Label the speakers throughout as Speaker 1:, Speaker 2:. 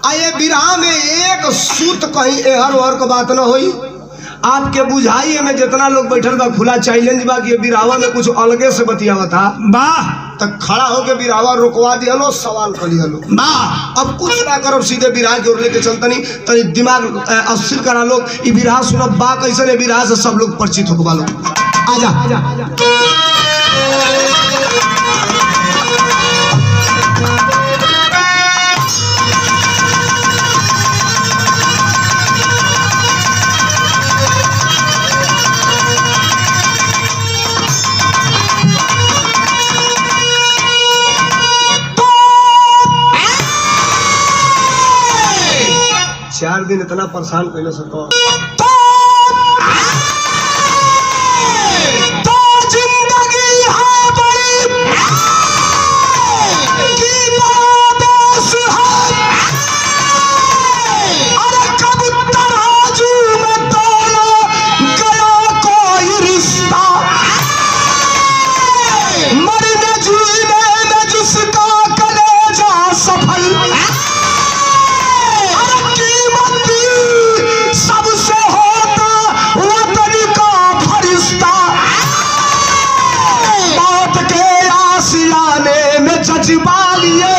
Speaker 1: आये बिरहा में एक सूत कहीं एहर ओहर का बात न होई। आपके बुझाइए में जितना लोग बैठल बा खुला चैलेंज बा कि बिरहावा में कुछ अलगे से बतियावा था
Speaker 2: वाह
Speaker 1: तक खड़ा होके बिरहावा रुकवा दिया लो, सवाल कर लिया लो।
Speaker 2: वाह
Speaker 1: अब कुछ ना करो, सीधे बिरहा की ओर लेके चलतनी तनी दिमाग अस्थिर करा लोग। ये बिरहा सुनब बा कैसे ने बिरहा से सब लोग परिचित होगा लोग। आजा चार दिन इतना परेशान पहले से तो जिंदगी है बड़ी की बारिश है। अरे कब तराजू में तोला गया कोई रिश्ता, मरने जीने में जिसका कलेजा सफल, सबसे होता वतन का फरिश्ता, मौत के आशियाने में जज्बा लिए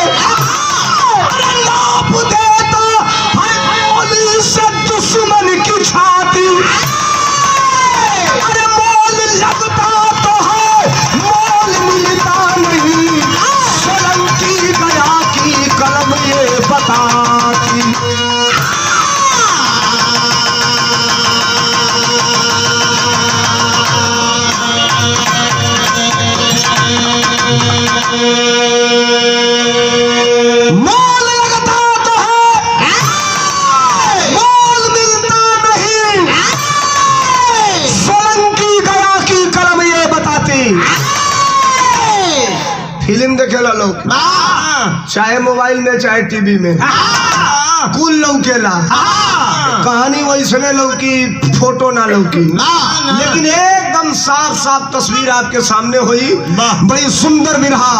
Speaker 1: नाप देता है गोली से दुश्मन की छाती। अरे मोल लगता तो है मोल मिलता नहीं, सोलंकी गया की कलम ये बताती। मोल लगता तो है मोल मिलता नहीं, सोलंकी गया की कलम ये बताती। फिल्म देखेला लोग, चाहे मोबाइल में चाहे टीवी में, कुल लौकेला, कहानी वैसने लौकी, फोटो ना लौकी, लेकिन एकदम साफ साफ तस्वीर आपके सामने हुई। बड़ी सुंदर बिरहा,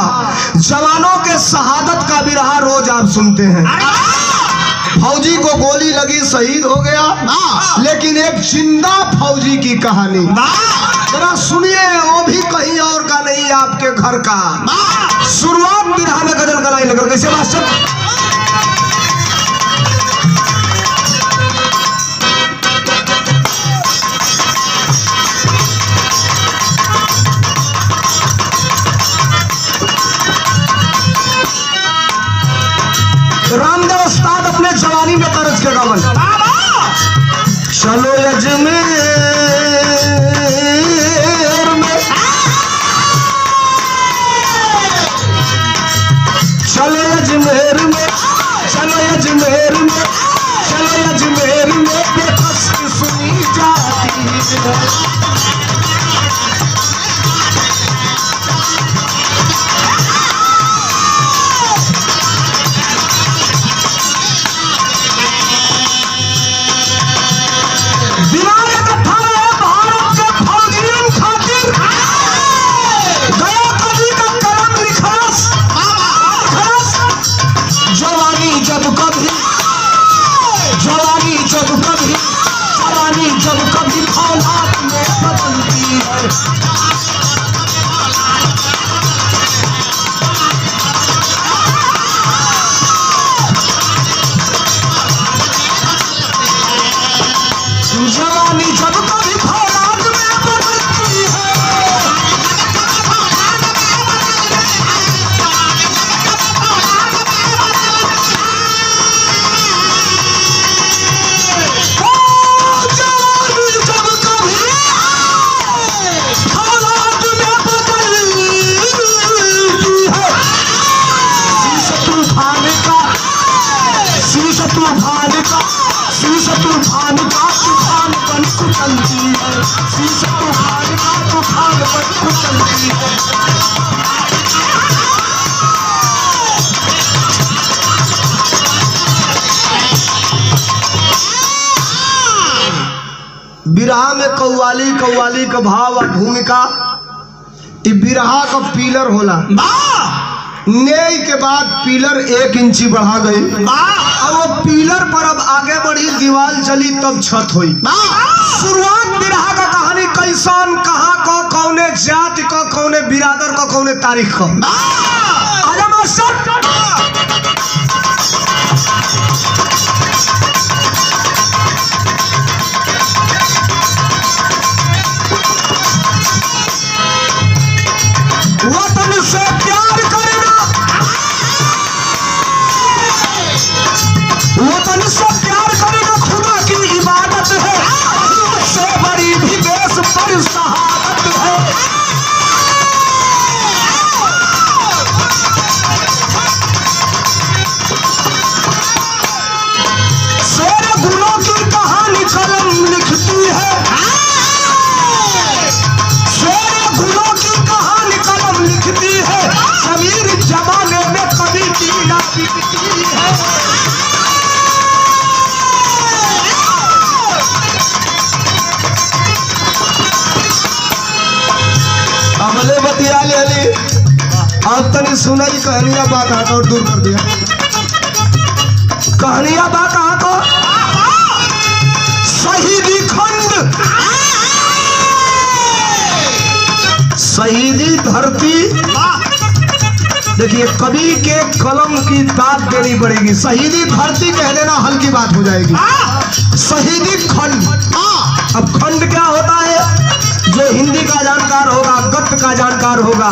Speaker 1: जवानों के शहादत का बिरहा रोज आप सुनते हैं। फौजी को गोली लगी, शहीद हो गया, लेकिन एक जिंदा फौजी की कहानी जरा सुनिए, वो भी कहीं और का नहीं, आपके घर का। शुरुआत बिरहा में गजल कराई लगल कैसे मास्टर। रामदेव उस्ताद अपने जवानी में तरस के गावन, चलो अजमेर में, चलो अजमेर में, चलो अजमेर में, चलो अजमेर में बेकस की सुनी जाती है। जब कभी औलाद में बदलती है, जवानी जब कभी औलाद में बदलती है, तूफान का तूफान बन कुचलती है, तूफान का तूफान बन कुचलती है। बिरहा में कव्वाली कव्वाली का भाव और भूमिका, बिरहा का पिलर होला। नेई के बाद पिलर 1 इंची बढ़ा गई। अब वो पिलर पर अब आगे बढ़ी, दीवार चली, तब छत हुई। शुरुआत बिरहा का कहानी कैसन, कहाँ को, कौने जाति को, कौने बिरादर को, कौने तारीख को। आजा मास्टर। वतन से प्यार करना, वतन से प्यार करना खुदा की इबादत है, उससे बड़ी भी देश पर शहादत है। शेर गुलों की कहानी कलम लिखती है, शेर गुलों की कहानी कलम लिखती है, जमीर जमाने में कभी कीड़ा बिकती है। अमले बतिया ले अब तनी सुनाई कहानियां बात आता और दूर कर दिया। कहानियां बात आता शहीदी खंड, शहीदी धरती। देखिए कवि के कलम की ताक देनी पड़ेगी। शहीदी धरती कह देना हल्की बात हो जाएगी। शहीदी खंड, अब खंड क्या होता है? जो हिंदी का जानकार होगा, गद्य का जानकार होगा,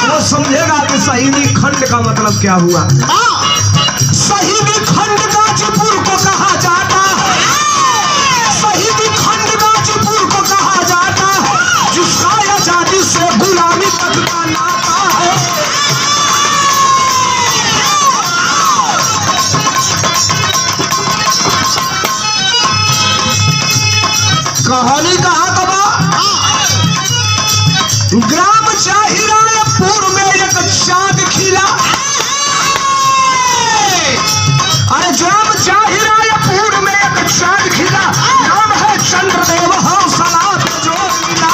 Speaker 1: वो समझेगा कि शहीदी खंड का मतलब क्या हुआ। शहीदी खंड गाजीपुर को कहा जाता है, शहीदी खंड गाजीपुर को कहा जाता है, जिसका आजादी से गुलामी तक का नाता है। कहानी कहाँ का बा? ग्राम जाहिरापुर में एक चांद खिला। अरे ग्राम जाहिरापुर में एक चांद खिला, नाम है चंद्रदेव, हौसला जो मिला।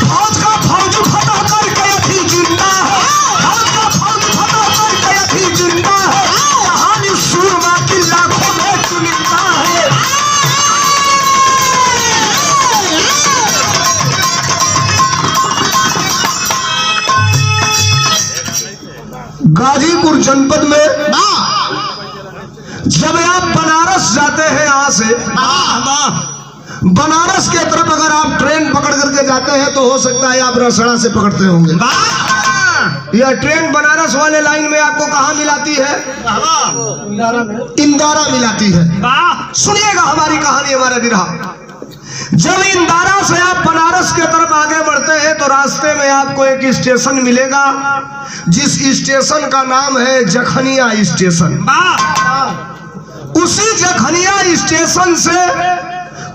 Speaker 1: फौज का फौज फटा करके अभी जिंदा है, फौज का फौज फटा करके अभी जिंदा है, कहानी सूरमा की लाखों में चुनिंदा है। गाजीपुर जनपद में जब आप बनारस जाते हैं, यहाँ से बनारस के तरफ अगर आप ट्रेन पकड़ करके जाते हैं तो हो सकता है आप रसड़ा से पकड़ते होंगे। यह ट्रेन बनारस वाले लाइन में आपको कहाँ मिलाती है? इंदारा मिलाती है। सुनिएगा हमारी कहानी, हमारा बिरहा। जब इंदारा से आप बनारस के तरफ आगे बढ़ते हैं तो रास्ते में आपको एक स्टेशन मिलेगा, जिस स्टेशन का नाम है जखनिया स्टेशन। उसी जखनिया स्टेशन से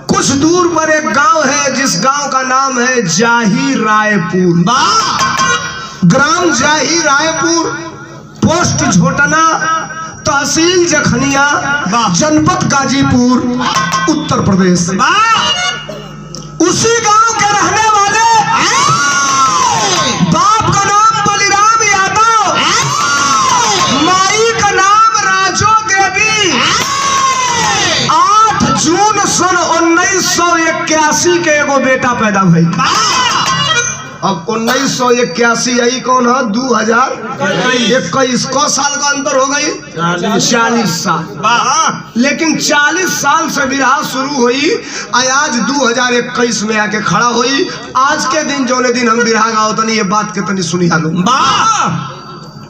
Speaker 1: कुछ दूर पर एक गांव है, जिस गांव का नाम है जाही रायपुर। ग्राम जाही रायपुर, पोस्ट झोटना, तहसील जखनिया, जनपद गाजीपुर, उत्तर प्रदेश। उसी गांव के रहने वाले बाप का नाम बलिराम यादव, माई का नाम राजो देवी। 8 जून सन 1981 के एगो बेटा पैदा भई। अब 1981 यही कौन है? 2021 को साल का अंतर हो गई, 40 साल। लेकिन 40 साल से बिरहा शुरू हुई, आज 2021 में आके खड़ा हुई। आज के दिन जोने दिन हम बिरहा गाओ तनी ये बात के तनी सुनी हालो।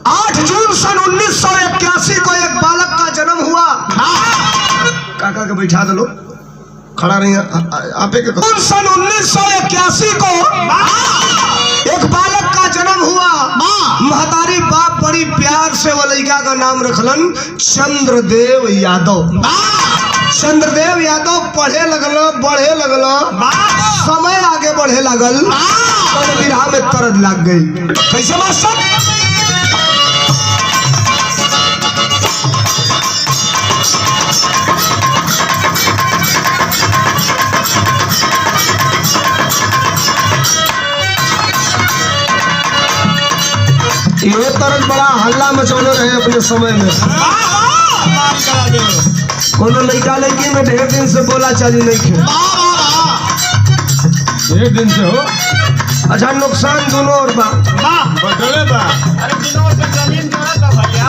Speaker 1: 8 जून सन 1981 को एक बालक का जन्म हुआ। काका के बैठा दो, खड़ा नहीं आपे के। सन 1981 को एक बालक का जन्म हुआ। महतारी बाप बड़ी प्यार से वो लड़का का नाम रखलन चंद्रदेव यादव। चंद्रदेव यादव पढ़े लगल, बढ़े लगल, समय आगे बढ़े लगल, तो बिरहा में तरद लग गई। कैसे मास्टर? ये तरह बड़ा हल्ला मचौले रहे अपने समय में। कोनो लड़का लड़की में ढेर दिन से बोला चाली नहीं खे।
Speaker 2: एक दिन से हो।
Speaker 1: अच्छा नुकसान दोनों और बा।
Speaker 2: बटले बा।
Speaker 3: अरे दिनों से जमीन जोड़ा था भैया।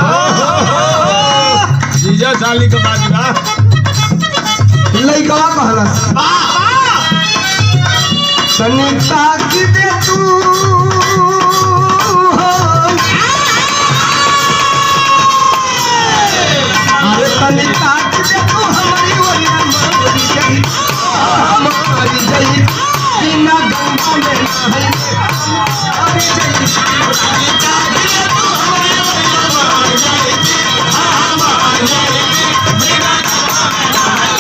Speaker 2: जीजा साली के बाद ना।
Speaker 1: लड़का कहला सनिता की दे तू अरे सनिता की दे तू हमारी ओरिया हमारी जई बिना गंगा में नहाई हमारी जई सनिता की दे तू हमारी ओरिया हमारी जई हमारी जई बिना गंगा में नहाई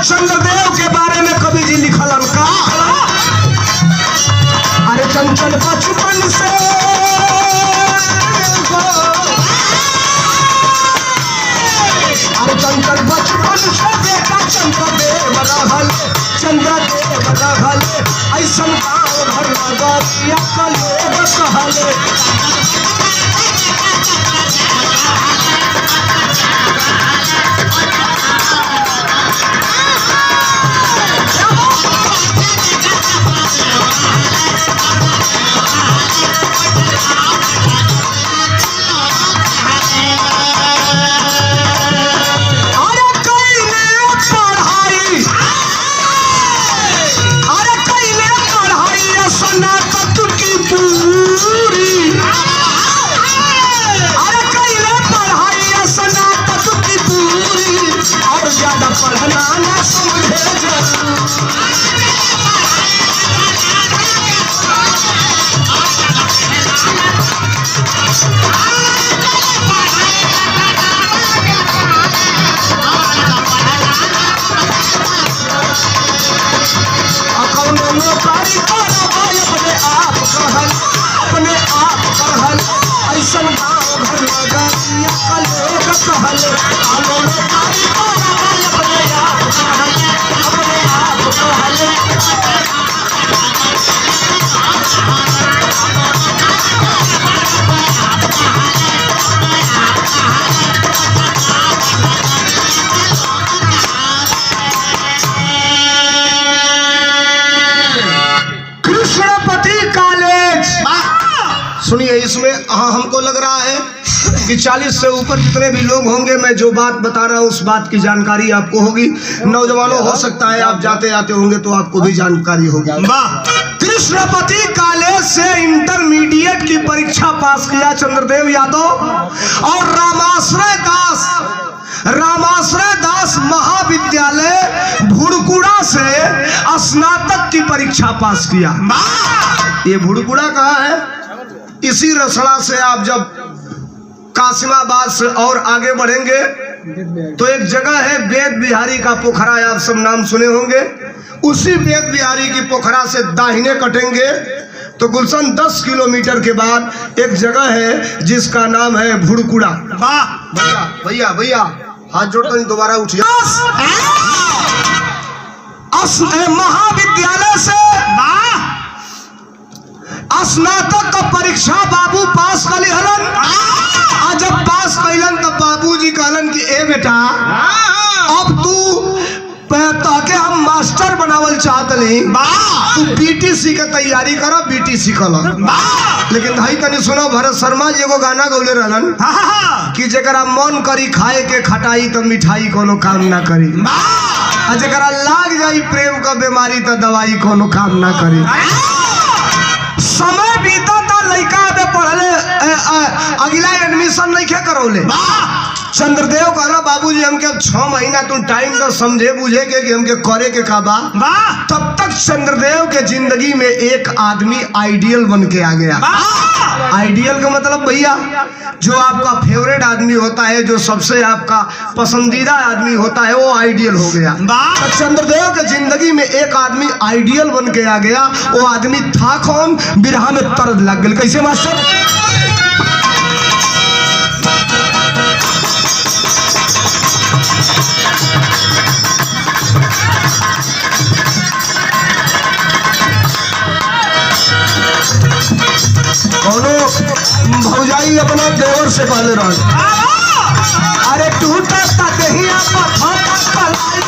Speaker 1: चंद्रदेव के बारे में कवि जी लिखलन का अरे चंचल बचपन से अरे चंचल बचपन से बेटा चंद्रदेव रहल ऐसन गाँव घर नगरिया का लोग कहले पढ़ना ना समझे नौकरी अपने आप कहल ऐसा गाँव घर नगरिया का लोग कहल सुनिए इसमें हमको लग रहा है कि 40 से ऊपर जितने भी लोग होंगे मैं जो बात बता रहा हूँ उस बात की जानकारी आपको होगी। नौजवानों हो सकता है आप जाते आते होंगे तो आपको भी जानकारी होगी। कृष्णपति कॉलेज से इंटरमीडिएट की परीक्षा पास किया चंद्रदेव यादव और रामाश्रय दास महाविद्यालय भुड़कुड़ा से स्नातक की परीक्षा पास किया। ये भुड़कुड़ा कहाँ है? इसी रसड़ा से आप जब कासिमाबाद से और आगे बढ़ेंगे तो एक जगह है वेद बिहारी का पोखरा, आप सब नाम सुने होंगे। उसी वेद बिहारी की पोखरा से दाहिने कटेंगे तो गुलशन 10 किलोमीटर के बाद एक जगह है जिसका नाम है भुड़कुड़ा। भैया भैया हाथ जोड़कर दोबारा उठिए। महाविद्यालय से स्नातक का परीक्षा बाबू पास कर हलन। जब पास कैलन तब बाबूजी कहलन कि ए बेटा अब तू ताके हम मास्टर बनावल चाहतली, तू बीटीसी के तैयारी करा। बीटीसी कल लेकिन भाई तनी सुनो, भरत शर्मा जी एगो गाना गौले रहलन कि जरा मन करी खाए के खटाई तो मिठाई कोनो काम ना करी, जरा लाग जाई प्रेम का बीमारी तो दवाई कोनो काम ना करी। समय बीता था लड़का पढ़ले अगला एडमिशन नहीं क्या करौले। चंद्रदेव कहना बाबूजी हमके 6 महीना तुम टाइम तो समझे बुझे के कि हमके करे के का बा। तब तक चंद्रदेव के जिंदगी में एक आदमी आइडियल बन के आ गया। आइडियल का मतलब भैया जो आपका फेवरेट आदमी होता है, जो सबसे आपका पसंदीदा आदमी होता है, वो आइडियल हो गया। तो चंद्रदेव के जिंदगी में एक आदमी आइडियल बन के आ गया। वो आदमी था कौन? बिरहा में तरद लग गई। कैसे मास्टर? भौजाई अपना देवर से पहले रह, अरे टूटा दहिया कलाई,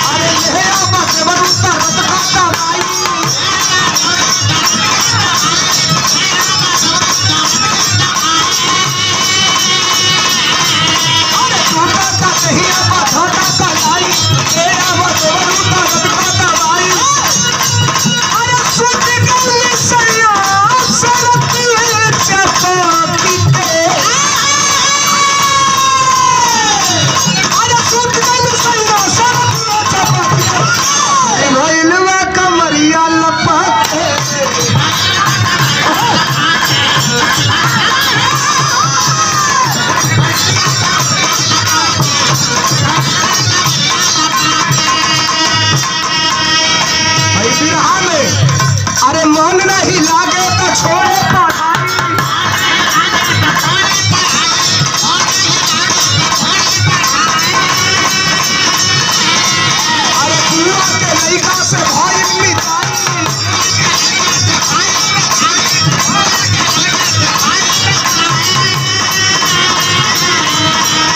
Speaker 1: अरे अरे मन नहीं लागे तो छोड़े अरे बुआ के लड़का से भाई मिताई,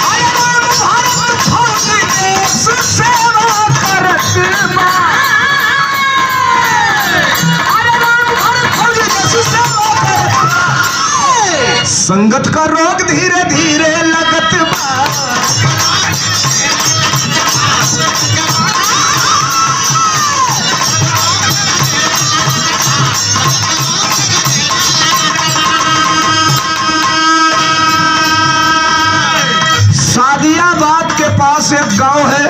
Speaker 1: अरे भारत छोड़ देश सेवा करते बा, संगत का रोग धीरे धीरे लगत बा, सादियाबाद के पास एक गांव है,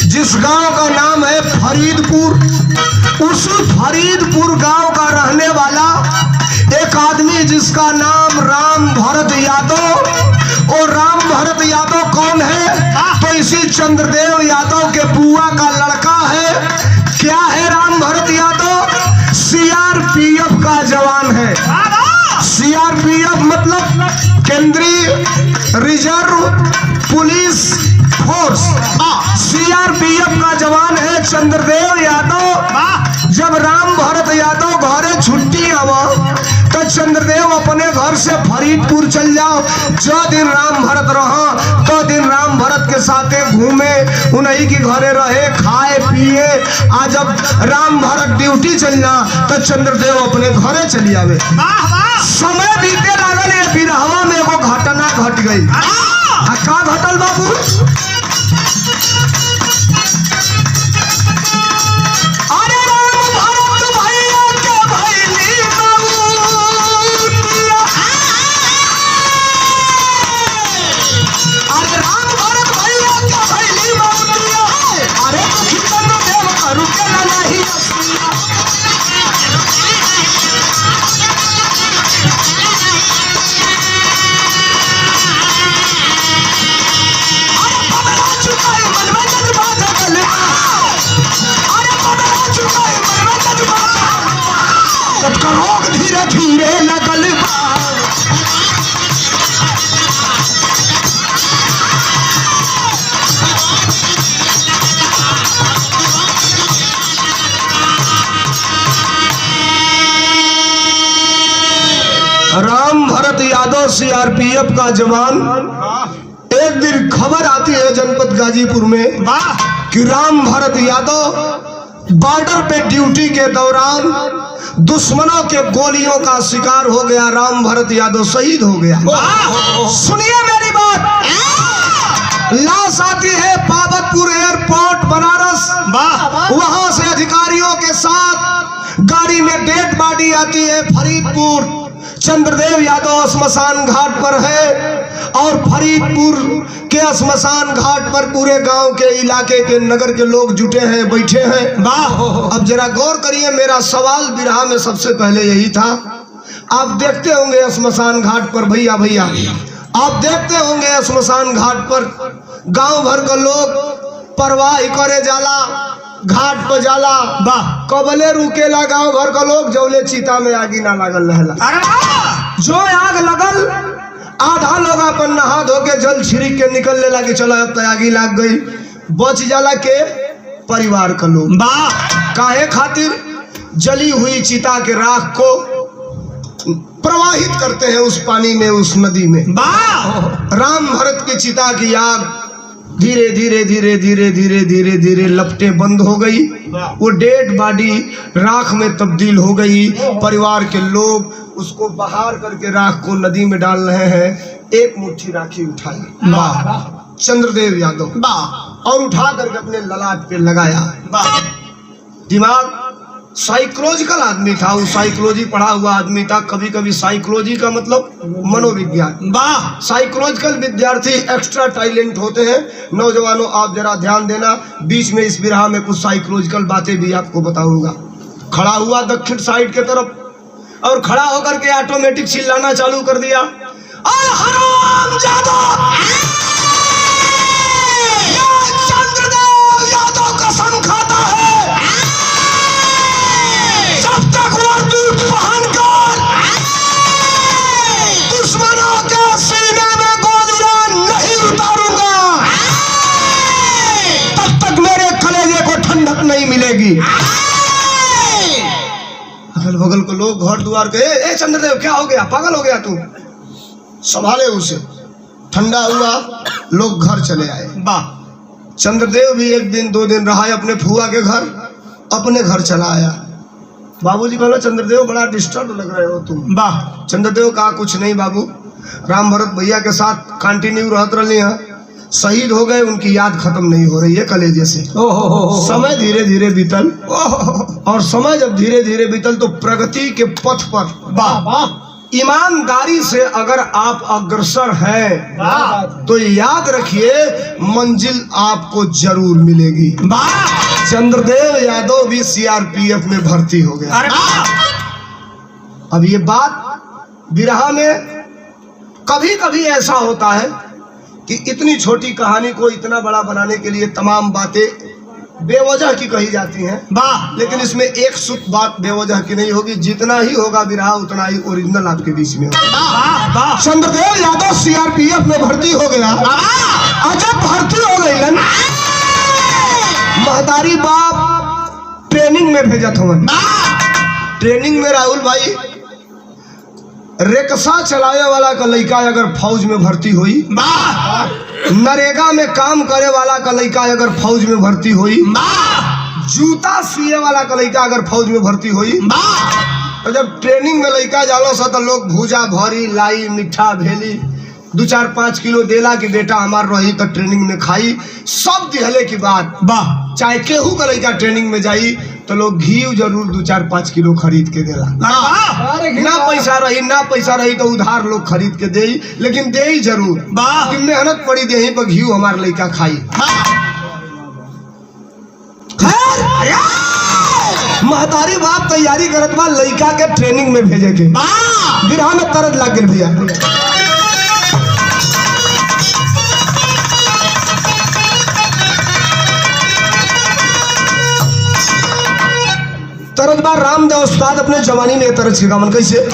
Speaker 1: जिस गांव का नाम है फरीदपुर। उस फरीदपुर गांव का रहने वाला एक आदमी जिसका नाम राम भरत यादव। और राम भरत यादव कौन है? तो इसी चंद्रदेव यादव के बुआ का लड़का है। क्या है राम भरत यादव? सीआरपीएफ का जवान है। सीआरपीएफ मतलब केंद्रीय रिजर्व पुलिस फोर्स, सीआरपीएफ का जवान है चंद्रदेव यादव। जब राम भरत यादव घरे छुट्टी आवा तो चंद्रदेव अपने घर से फरीदपुर चल जाओ। जो दिन राम भरत रहा तो दिन राम भरत के साथे घूमे, उन्हीं की घरे रहे, खाए पिए। आज जब राम भरत ड्यूटी चलना तो चंद्रदेव अपने घरे चली आवे। समय बीते लागल, ये बिरहवा में एगो घटना घट गई। का घटल बाबू? रोग धीरे धीरे लगल बा, राम भरत यादव सीआरपीएफ का जवान। एक दिन खबर आती है जनपद गाजीपुर में कि राम भरत यादव बॉर्डर पे ड्यूटी के दौरान दुश्मनों के गोलियों का शिकार हो गया। राम भरत यादव शहीद हो गया। सुनिए मेरी बात, लाश आती है पावतपुर एयरपोर्ट बनारस। वहां से अधिकारियों के साथ गाड़ी में डेड बॉडी आती है फरीदपुर। चंद्रदेव यादव श्मशान घाट पर है और फरीदपुर के श्मशान घाट पर पूरे गांव के इलाके के नगर के लोग जुटे हैं, बैठे हैं। अब जरा गौर करिए, मेरा सवाल बिरहा में सबसे पहले यही था। आप देखते होंगे श्मशान घाट पर, भैया आप देखते होंगे श्मशान घाट पर गांव भर का लोग परवाह करे जाला, घाट पर जाला, कबले रुकेला गांव भर का लोग, जौले चीता में आगी ना लागल रहेला। जो आग लगल, आधा लोग अपन नहा धो के जल छिड़क के निकलने लगे, चलो अब तो आगी लाग गई। बच जाला के परिवार का लोग, काहे खातिर जली हुई चिता के राख को प्रवाहित करते हैं उस पानी में, उस नदी में। राम भरत की चिता की आग धीरे धीरे धीरे धीरे धीरे धीरे धीरे लपटे बंद हो गई, वो डेड बॉडी राख में तब्दील हो गई। परिवार के लोग उसको बाहर करके राख को नदी में डाल रहे हैं। एक मुट्ठी राखी उठाई चंद्रदेव यादव और उठा करके अपने ललाट पे लगाया। दिमाग साइकोलॉजिकल आदमी था, वो साइकोलॉजी पढ़ा हुआ आदमी था। कभी कभी साइकोलॉजी का मतलब मनोविज्ञान, साइकोलॉजिकल विद्यार्थी एक्स्ट्रा टैलेंट होते हैं। नौजवानों आप जरा ध्यान देना, बीच में इस बिरहा में कुछ साइकोलॉजिकल बातें भी आपको बताऊंगा। खड़ा हुआ दक्षिण साइड के तरफ और खड़ा होकर के ऑटोमेटिक चिल्लाना चालू कर दिया, चंद्रदेव यादव कसम खाता है जब तक वर्दी पहनकर दुश्मनों के सीने में गोलियां नहीं उतारूंगा, तब तक मेरे कलेजे को ठंडक नहीं मिलेगी। अगल बगल को लोग घर द्वार के, ए चंद्रदेव क्या हो गया, पागल हो गया तू, संभाले उसे। ठंडा हुआ, लोग घर चले आए। चंद्रदेव भी एक दिन दो दिन रहा अपने फुआ के घर, अपने घर चला आया। बाबूजी कहला चंद्रदेव बड़ा डिस्टर्ब लग रहे हो तुम। चंद्रदेव कहा कुछ नहीं बाबू, राम भरत भैया के साथ कंटिन्यू रहते रहे हैं, शहीद हो गए, उनकी याद खत्म नहीं हो रही है कलेजे से। समय धीरे धीरे बीतल और समय जब धीरे धीरे बीतल तो प्रगति के पथ पर ईमानदारी से अगर आप अग्रसर हैं तो याद रखिए मंजिल आपको जरूर मिलेगी। चंद्रदेव यादव भी सीआरपीएफ में भर्ती हो गया। अब ये बात बिरहा में कभी कभी ऐसा होता है कि इतनी छोटी कहानी को इतना बड़ा बनाने के लिए तमाम बातें बेवजह की कही जाती हैं, लेकिन इसमें एक सुख बात बेवजह की नहीं होगी। जितना ही होगा बिरहा उतना ही ओरिजिनल आपके बीच में होगा। चंद्रदेव यादव सीआरपीएफ में भर्ती हो गया। जब भर्ती हो गई महतारी बाप ट्रेनिंग में भेजा था। ट्रेनिंग में राहुल भाई रिक्शा चलाने वाला का लड़का अगर फौज में भर्ती हुई, नरेगा में काम करे वाला का लड़का अगर फौज में भर्ती हुई, जूता सिए वाला का लड़का अगर फौज में भर्ती हुई, तो जब ट्रेनिंग में लड़का जालो सा तो लोग भूजा भरी लाई मिठा भेली 2-4-5 किलो देला कि बेटा हमार रही तो ट्रेनिंग में खाई, सब दिहले की बात। चाहे केहू का लड़का ट्रेनिंग में जाई तो लोग घी जरूर 2-4-5 किलो खरीद के देला। ना पैसा रही तो उधार लोग खरीद के दे, लेकिन दे ही जरूर कि मेहनत पड़ी दे पर घी हमार लड़का खाई। महतारी बाप तैयारी करत बा लड़का के ट्रेनिंग में भेजे के। बिरहा में तरद लग गई भैया। तरज बार रामदेव उस्ताद अपने जवानी में तरज के गावन कैसे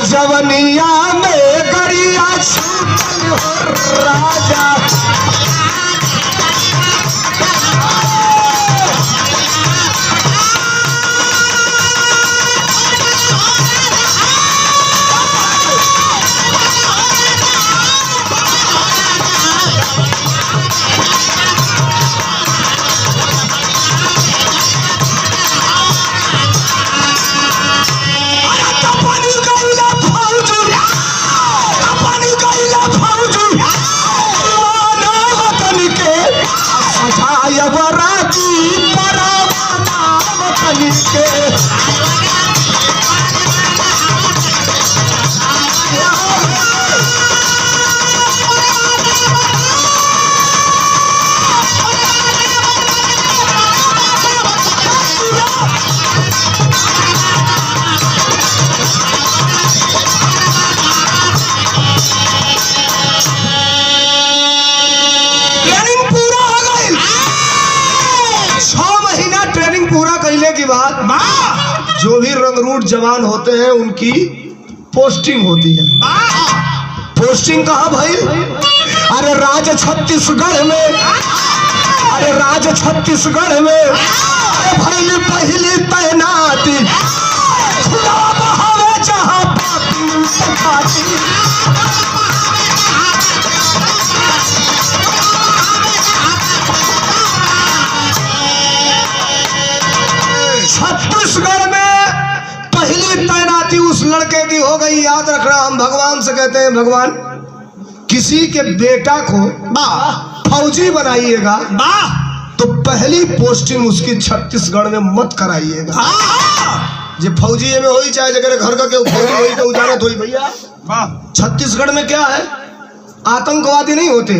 Speaker 1: जवनिया में गरिया छूटल हो राजा। लोग जवान होते हैं उनकी पोस्टिंग होती है। पोस्टिंग कहाँ भाई? अरे राज छत्तीसगढ़ में, अरे राज छत्तीसगढ़ में अरे भैली पहली तैनाती, खुला बहावे जहाँ पाती खाती। छत्तीसगढ़ में पहली तैनाती उस लड़के की हो गई। याद रखना, हम भगवान से कहते हैं, भगवान किसी के बेटा को फौजी बनाइएगा तो पहली पोस्टिंग उसकी छत्तीसगढ़ में मत कराइएगा। जो फौजी में हो ही चाहे जगह घर का के फौजी हो तो उजारत हो भैया। छत्तीसगढ़ में क्या है, आतंकवादी नहीं होते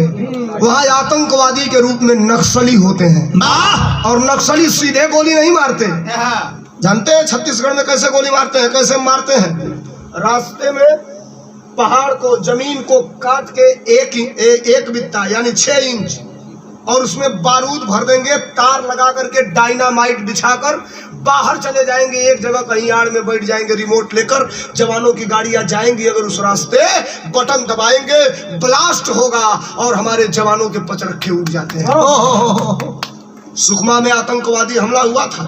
Speaker 1: वहाँ, आतंकवादी के रूप में नक्सली होते हैं। और नक्सली सीधे गोली नहीं मारते। जानते हैं छत्तीसगढ़ में कैसे गोली मारते हैं? कैसे मारते हैं? रास्ते में पहाड़ को, जमीन को काट के एक बित्ता यानी 6 इंच और उसमें बारूद भर देंगे, तार लगा करके डायनामाइट बिछाकर बाहर चले जाएंगे। एक जगह कहीं आड़ में बैठ जाएंगे, रिमोट लेकर जवानों की गाड़ियां जाएंगी। अगर उस रास्ते बटन दबाएंगे ब्लास्ट होगा और हमारे जवानों के पचरखे उठ जाते हैं। सुकमा में आतंकवादी हमला हुआ था,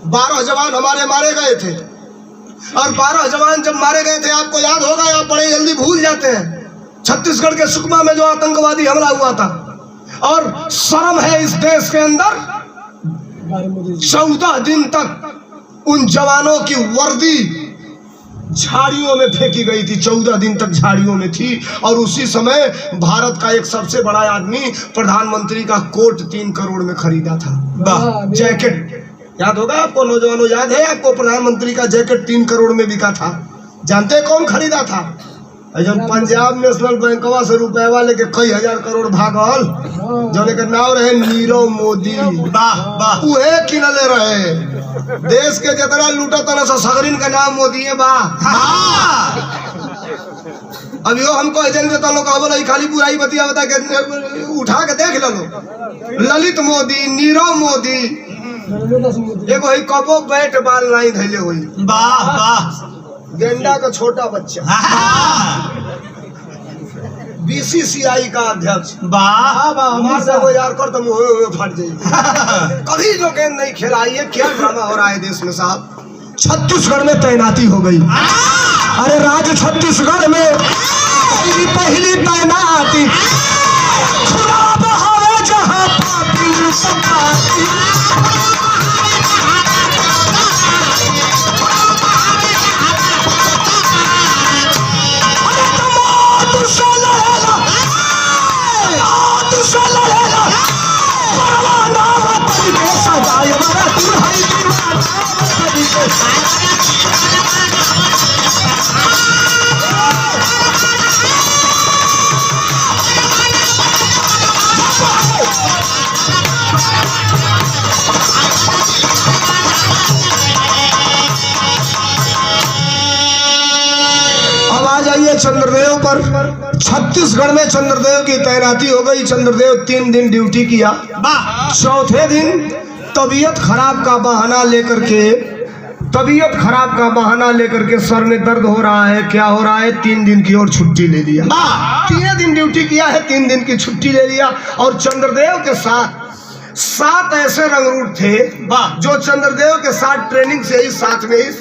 Speaker 1: 12 जवान हमारे मारे गए थे। और 12 जवान जब मारे गए थे, आपको याद होगा, आप बड़े जल्दी भूल जाते हैं, छत्तीसगढ़ के सुकमा में जो आतंकवादी हमला हुआ था। और शर्म है इस देश के अंदर, 14 दिन तक उन जवानों की वर्दी झाड़ियों में फेंकी गई थी। 14 दिन तक झाड़ियों में थी। और उसी समय भारत का एक सबसे बड़ा आदमी प्रधानमंत्री का कोट 3 करोड़ में खरीदा था। जैकेट याद होगा आपको, नौजवानों याद है आपको? प्रधानमंत्री का जैकेट 3 करोड़ में बिका था। जानते कौन खरीदा था? जब पंजाब नेशनल बैंकवा से रुपया वाले के कई हजार करोड़ भागल, जो के नाम रहे नीरव मोदी। उहे किनले रहे। देश के जितना लूटा तना सगरिन का नाम मोदी है। अब यो हमको खाली बुराई बतिया बता के उठा के देख लो। ललित मोदी, नीरव मोदी, देखो ही कबो बैट बाल नहीं धैले हुई। गेंडा का छोटा बच्चा, बीसीसीआई का अध्यक्ष। यार कर तो फट जाएगी। कभी जो गेंद नहीं खेला, ये क्या ड्रामा हो रहा है देश में साहब। छत्तीसगढ़ में तैनाती हो गई। अरे राज छत्तीसगढ़ में पहली तैनाती, खुला बहावे जहाँ पाती सताती। चंद्रदेव पर। छत्तीसगढ़ में चंद्रदेव की तैनाती हो गई। चंद्रदेव 3 दिन ड्यूटी किया। चौथे दिन तबीयत खराब का बहाना लेकर के सर में दर्द हो रहा है। क्या हो रहा है? 3 दिन की और छुट्टी ले लिया। 3 दिन ड्यूटी किया है, 3 दिन की छुट्टी ले लिया। और चंद्रदेव के साथ 7 ऐसे रंगरूट थे जो चंद्रदेव के साथ ट्रेनिंग से ही साथ में ही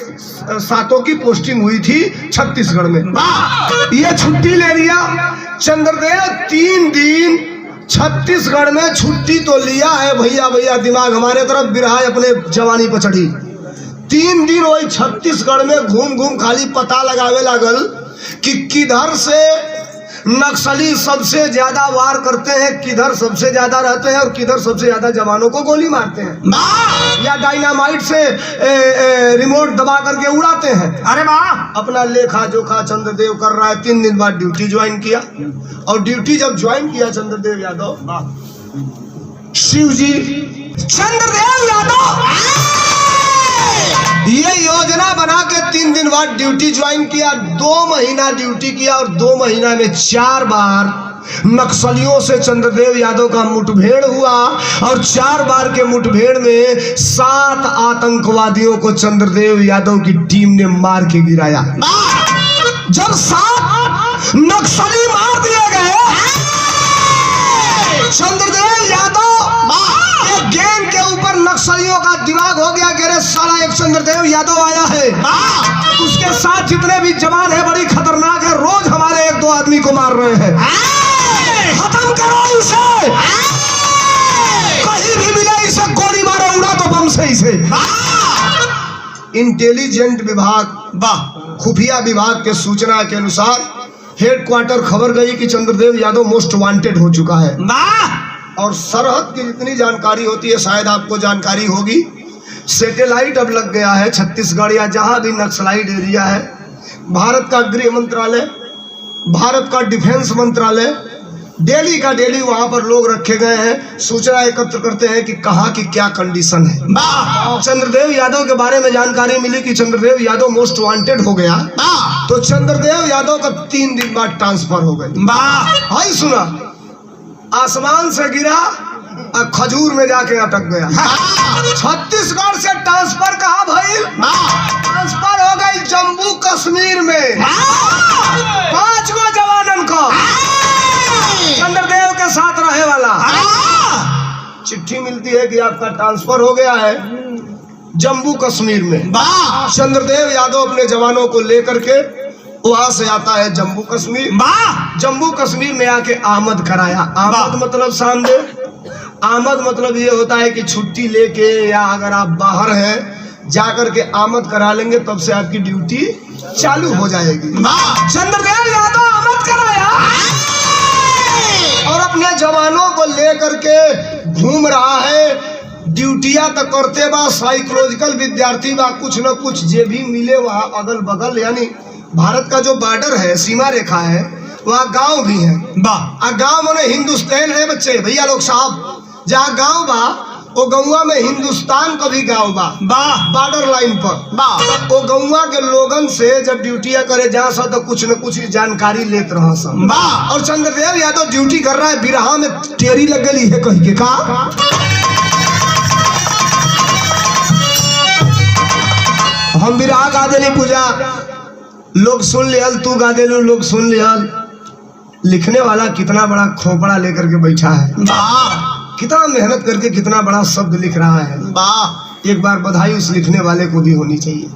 Speaker 1: 7 की पोस्टिंग हुई थी छत्तीसगढ़ में। ये छुट्टी ले लिया चंद्रदेव। 3 दिन छत्तीसगढ़ में छुट्टी तो लिया है भैया, दिमाग हमारे तरफ बिरहा अपने जवानी पर चढ़ी। 3 दिन वही छत्तीसगढ़ में घूम खाली पता लगावे लागल कि किधर से नक्सली सबसे ज्यादा वार करते हैं, किधर सबसे ज्यादा रहते हैं और किधर सबसे ज्यादा जवानों को गोली मारते हैं या डायनामाइट से रिमोट दबा करके उड़ाते हैं। अरे वाह! अपना लेखा जोखा चंद्रदेव कर रहा है। 3 दिन बाद ड्यूटी ज्वाइन किया। और ड्यूटी जब ज्वाइन किया चंद्रदेव यादव, शिव जी चंद्रदेव यादव ये योजना बना के 3 दिन बाद ड्यूटी ज्वाइन किया, 2 महीना ड्यूटी किया और 2 महीना में 4 बार नक्सलियों से चंद्रदेव यादव का मुठभेड़ हुआ और 4 बार के मुठभेड़ में 7 आतंकवादियों को चंद्रदेव यादव की टीम ने मार के गिराया। जब 7 नक्सली मार दिए गए, चंद्रदेव यादव एक गैंग के ऊपर नक्सलियों का दिमाग हो गया कि अरे साला एक चंद्रदेव यादव आया है, उसके साथ जितने भी जवान है बड़ी खतरनाक है, रोज हमारे 1-2 आदमी को मार रहे हैं, खत्म करो इसे, कहीं भी मिले इसे गोली मारो, उड़ा दो बम से इसे। इंटेलिजेंट विभाग, खुफिया विभाग के सूचना के अनुसार हेडक्वार्टर खबर गई कि चंद्रदेव यादव मोस्ट वांटेड हो चुका है। और सरहद की जितनी जानकारी होती है शायद आपको जानकारी होगी, सैटेलाइट अब लग गया है छत्तीसगढ़ या जहां भी नक्सलाइट एरिया है। भारत का गृह मंत्रालय, भारत का डिफेंस मंत्रालय डेली का डेली वहां पर लोग रखे गए हैं, सूचना एकत्र करते हैं कि कहाँ की क्या कंडीशन है। चंद्रदेव यादव के बारे में जानकारी मिली कि चंद्रदेव यादव मोस्ट वांटेड हो गया, तो चंद्रदेव यादव का 3 दिन बाद ट्रांसफर हो गई। हाई सुना, आसमान से गिरा और खजूर में जाके अटक गया। छत्तीसगढ़ से ट्रांसफर कहाँ भाई? ट्रांसफर हो गई जम्मू कश्मीर में। 5 गो जवानन को चंद्रदेव के साथ रहे वाला चिट्ठी मिलती है कि आपका ट्रांसफर हो गया है जम्मू कश्मीर में। चंद्रदेव यादव अपने जवानों को लेकर के वहां से आता है जम्मू कश्मीर। जम्मू कश्मीर में आके आमद कराया। आमद मतलब सामने, आमद मतलब ये होता है कि छुट्टी लेके या अगर आप बाहर हैं जाकर के आमद करा लेंगे तब से आपकी ड्यूटी चालू हो जाएगी। चंद्रदेव यादव आमद कराया और अपने जवानों को लेकर के घूम रहा है। ड्यूटियां तो करते बा, साइकोलॉजिकल विद्यार्थी बा, कुछ न कुछ जे भी मिले वहाँ अगल बगल, यानी भारत का जो बॉर्डर है, सीमा रेखा है, वहाँ गांव भी है। गांव माने हिंदुस्तान है बच्चे, भैया लोग साहब, जहाँ गांव बा वो गौवा में हिंदुस्तान का भी गांव बा बॉर्डर लाइन पर। वो गौवा के लोगन से जब ड्यूटियां करे जा सा तो कुछ न कुछ जानकारी लेत रहा सब। और चंद्रदेव यादव ड्यूटी कर रहा है, बिरहा में टेरी लग गई है कहीं के का। हम बिरहा गा देली पूजा, लोग सुन लियल, तू गा देलू, लोग सुन लियल। लिखने वाला कितना बड़ा खोपड़ा लेकर के बैठा है, कितना मेहनत करके कितना बड़ा शब्द लिख रहा है। एक बार बधाई उस लिखने वाले को भी होनी चाहिए।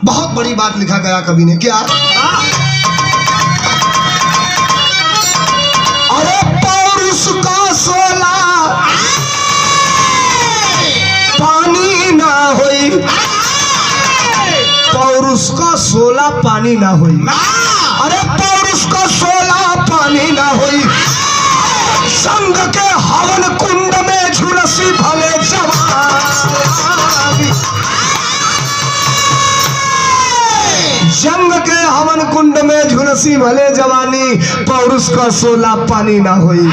Speaker 1: बहुत बड़ी बात लिखा गया कवि ने। क्या? अरे पौरुष का सोला पानी ना होई, पौरुष का सोला पानी ना होई। अरे पौरुष का सोला पानी ना होई, संग के हवन कुंड में झुलसी भले जवानी। जंग के हवन कुंड में झुलसी भले जवानी, पौरुष का सोला पानी ना हुई।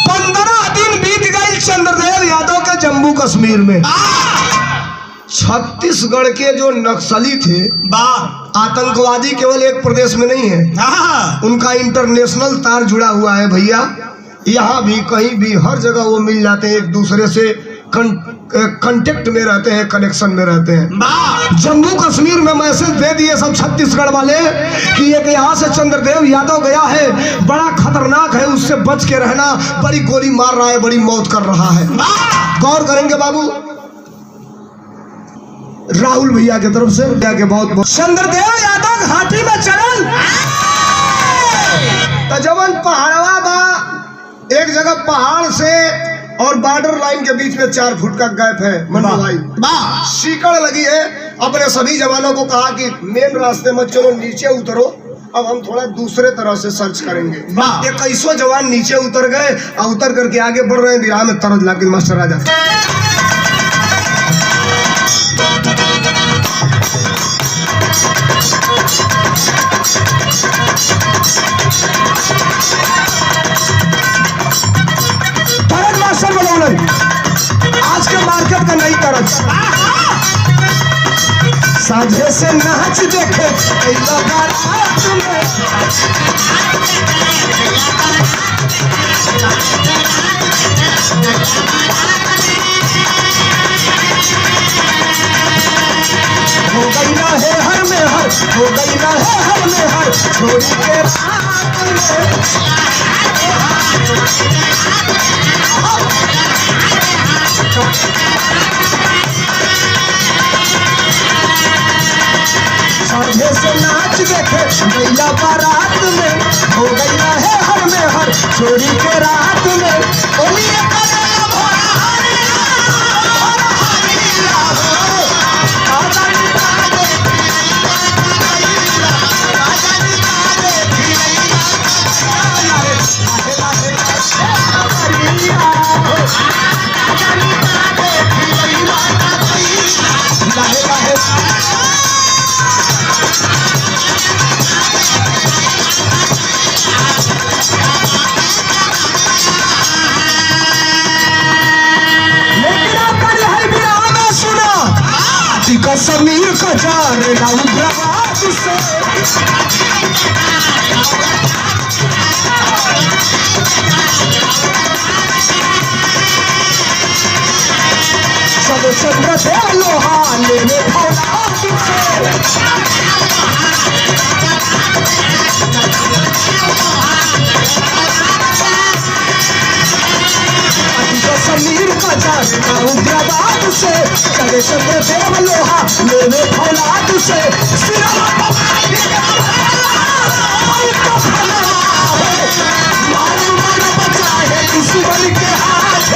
Speaker 1: 15 दिन बीत गए चंद्रदेव यादव के जम्मू कश्मीर में। छत्तीसगढ़ के जो नक्सली थे, आतंकवादी केवल एक प्रदेश में नहीं है, उनका इंटरनेशनल तार जुड़ा हुआ है भैया। यहाँ भी कहीं भी हर जगह वो मिल जाते हैं, एक दूसरे से कांटेक्ट में रहते हैं, कनेक्शन में रहते हैं। जम्मू कश्मीर में मैसेज दे दिए सब छत्तीसगढ़ वाले कि एक यहाँ से चंद्रदेव यादव गया है, बड़ा खतरनाक है, उससे बच के रहना, बड़ी गोली मार रहा है, बड़ी मौत कर रहा है। गौर करेंगे बाबू, राहुल भैया की तरफ से के बहुत चंद्रदेव यादव घाटी में चलन तजवन पहाड़वा बा, एक जगह पहाड़ से और बॉर्डर लाइन के बीच में 4 फुट का गैप है। मन्नू भाई सीकड़ लगी है। अपने सभी जवानों को कहा कि मेन रास्ते मत चलो, नीचे उतरो, अब हम थोड़ा दूसरे तरह से सर्च करेंगे। 21 जवान नीचे उतर गए और उतर करके आगे बढ़ रहे हैं। बिरहा में तरज लाके मास्टर राजा आज के मार्केट का नई तरज साझे से नाच देखे अइला बारात में। हो गई ना है हर में हर, हो गई ना है हर में हर, छोड़ी के रात में। साझे से नाच देखे गैया बारात में। हो गई ना है हर में हर, छोड़ी के रात में। ओलिए करेला भोरा हरिया, भोरा हरिया हो। आजा निकाले खिलैया खिलैया, आजा निकाले खिलैया खिलैया, लाहे लाहे हरिया हो। आजा निकाले खिलैया खिलैया, लाहे लाहे। समीर का जाने ना उग्रवाद से। सब चंद्र देव लोहा लेने फौलाद से। समीर का जाने ना उग्रवाद से। करे चंद्र देव लोहा लेने फौलाद से। सिरा बचाए दुश्मन के हाथ,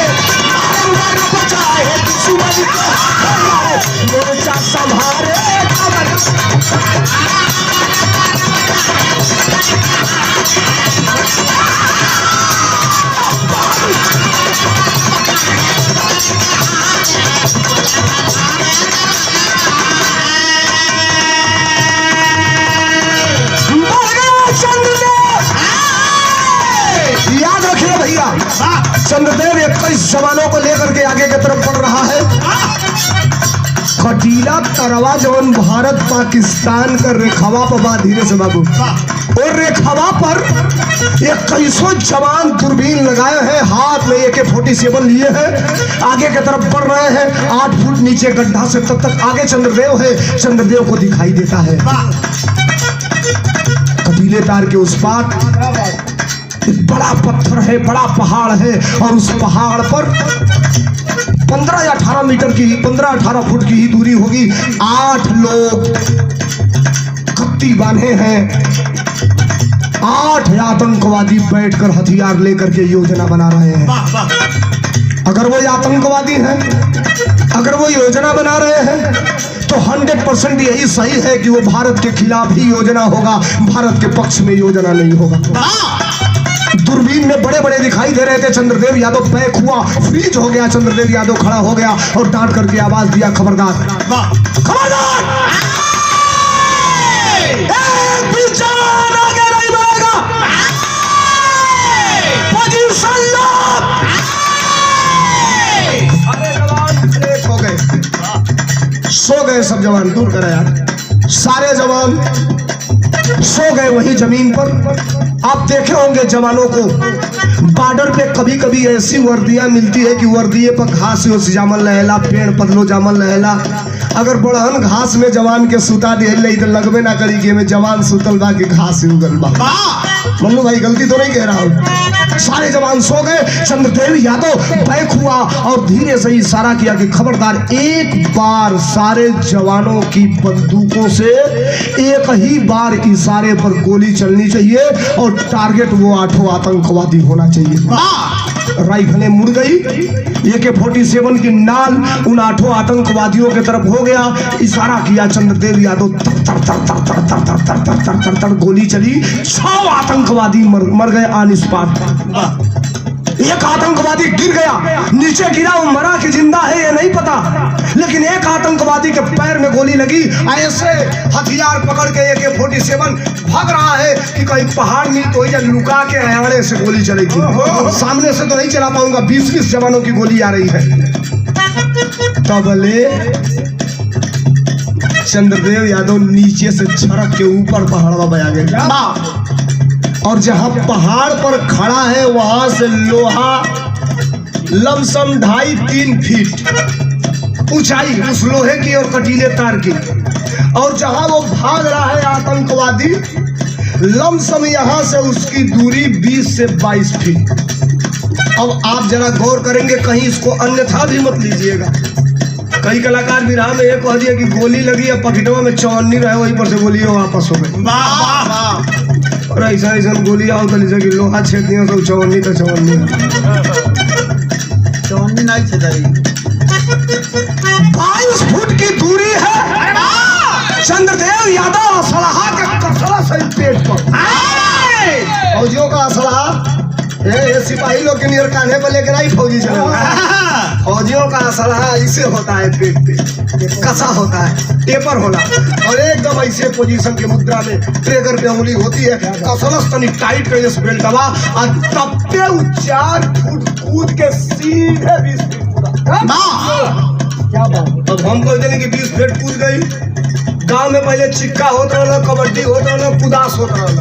Speaker 1: बचाए दुश्मन के हाथ, मोर्चा संभारे चंद्रदेव 21 जवानों को लेकर के आगे की तरफ बढ़ रहा है। कटीला तरवा जवन भारत पाकिस्तान का रेखावा पर बा, धीरे से बाबू, और रेखावा पर 21 जवान दूरबीन लगाए हैं, हाथ में AK-47 लिए हैं, आगे की तरफ बढ़ रहे हैं। 8 फुट नीचे गड्ढा से तब तक आगे चंद्रदेव है, चंद्रदेव को दिखाई देता है। कटीले तार के उस पार बड़ा पत्थर है, बड़ा पहाड़ है, और उस पहाड़ पर 15 या 18 मीटर की, 15-18 फुट की ही दूरी होगी। 8 लोग कत्ती बांधे हैं। 8 आतंकवादी बैठकर हथियार लेकर के योजना बना रहे हैं। अगर वो आतंकवादी हैं, अगर वो योजना बना रहे हैं, तो 100% यही सही है कि वो भारत के खिलाफ ही योजना होगा, भारत के पक्ष में योजना नहीं होगा। दूरबीन में बड़े बड़े दिखाई दे रहे थे। चंद्रदेव यादव बैक हुआ, फ्रीज हो गया। चंद्रदेव यादव खड़ा हो गया और डांट करके आवाज दिया, खबरदार, खबरदार, एक भी जवान आगे नहीं बढ़ेगा, पोजीशन लो। सारे जवान एक हो गए, सो गए सब जवान, दूर करे यार, सारे जवान सो गए वही जमीन पर। आप देखे होंगे जवानों को बॉर्डर पे कभी कभी ऐसी वर्दियां मिलती है कि वर्दिये पर घास जामल रहेला, पेड़ पतलो जामल रहेला। अगर बड़हन घास में जवान के सुता दिए तो लगबे ना करी कि में जवान सुतल बा कि घास उगल बा। मन्नू भाई गलती तो नहीं कह रहा हूँ। सारे जवान सो गए। चंद्रदेव यादव बैक हुआ और धीरे से इशारा किया कि खबरदार, एक बार सारे जवानों की बंदूकों से एक ही बार इशारे पर गोली चलनी चाहिए और टारगेट वो 8 आतंकवादी होना चाहिए। राइफलें मुड़ गई, AK-47 की नाल उन 8 आतंकवादियों की तरफ हो गया। इशारा किया चंद्रदेव यादव, तर तर तर तर तर तर तर तर तर तर तर तर गोली चली। 6 आतंकवादी मर गए ऑन स्पॉट। एक आतंकवादी गिर गया, नीचे गिरा, वो मरा कि जिंदा है ये नहीं पता, लेकिन एक आतंकवादी के पैर में गोली लगी। ऐसे हथियार पकड़ के AK-47 भाग रहा है कि कहीं पहाड़ में तो या लुका के आड़े से गोली चलेगी। सामने से तो नहीं चला पाऊंगा, 20-20 जवानों की गोली आ रही है। तबले चंद्रदेव यादव नीचे से छड़क के ऊपर पहाड़वा बया गए और जहां पहाड़ पर खड़ा है वहां से लोहा लमसम 2.5-3 फीट ऊंचाई उस लोहे की और कटीले तार की, और जहां वो भाग रहा है आतंकवादी लमसम यहां से उसकी दूरी 20 से 22 फीट। अब आप जरा गौर करेंगे, कहीं इसको अन्यथा भी मत लीजिएगा। कई कलाकार विराह में ये कह दिया कि गोली लगी है पॉकेटवा में चौन्नी रहे, वहीं पर से गोली वापस हो गई। और ऐसा ऐसा गोली आओ तो जैसे कि लोहा छेद दिया तो चौन्नी तो चौन्नी
Speaker 3: नहीं छेदाई।
Speaker 1: 22 फुट की दूरी है। चंद्रदेव यादव असलहा के कसला से पेट पर फौजियों का असलहा ये सिपाही लोग के नियर कान्हे पर लेकर आई फौजी चला। फौजियों का असलहा ऐसे होता है, पेट पे कसा होता है, टेपर होला और एकदम ऐसे पोजीशन के मुद्रा में ट्रिगर पे उंगली होती है, कसलस तनी टाइट पे इस बेल्ट दबा और तब पे 4 फुट कूद के सीधे 20 फीट कूदा। क्या बात। अब हम कहते हैं कि 20 फीट कूद गई। गांव में पहले चिक्का होत रहल, कबड्डी होत रहल, कुदास होत रहल।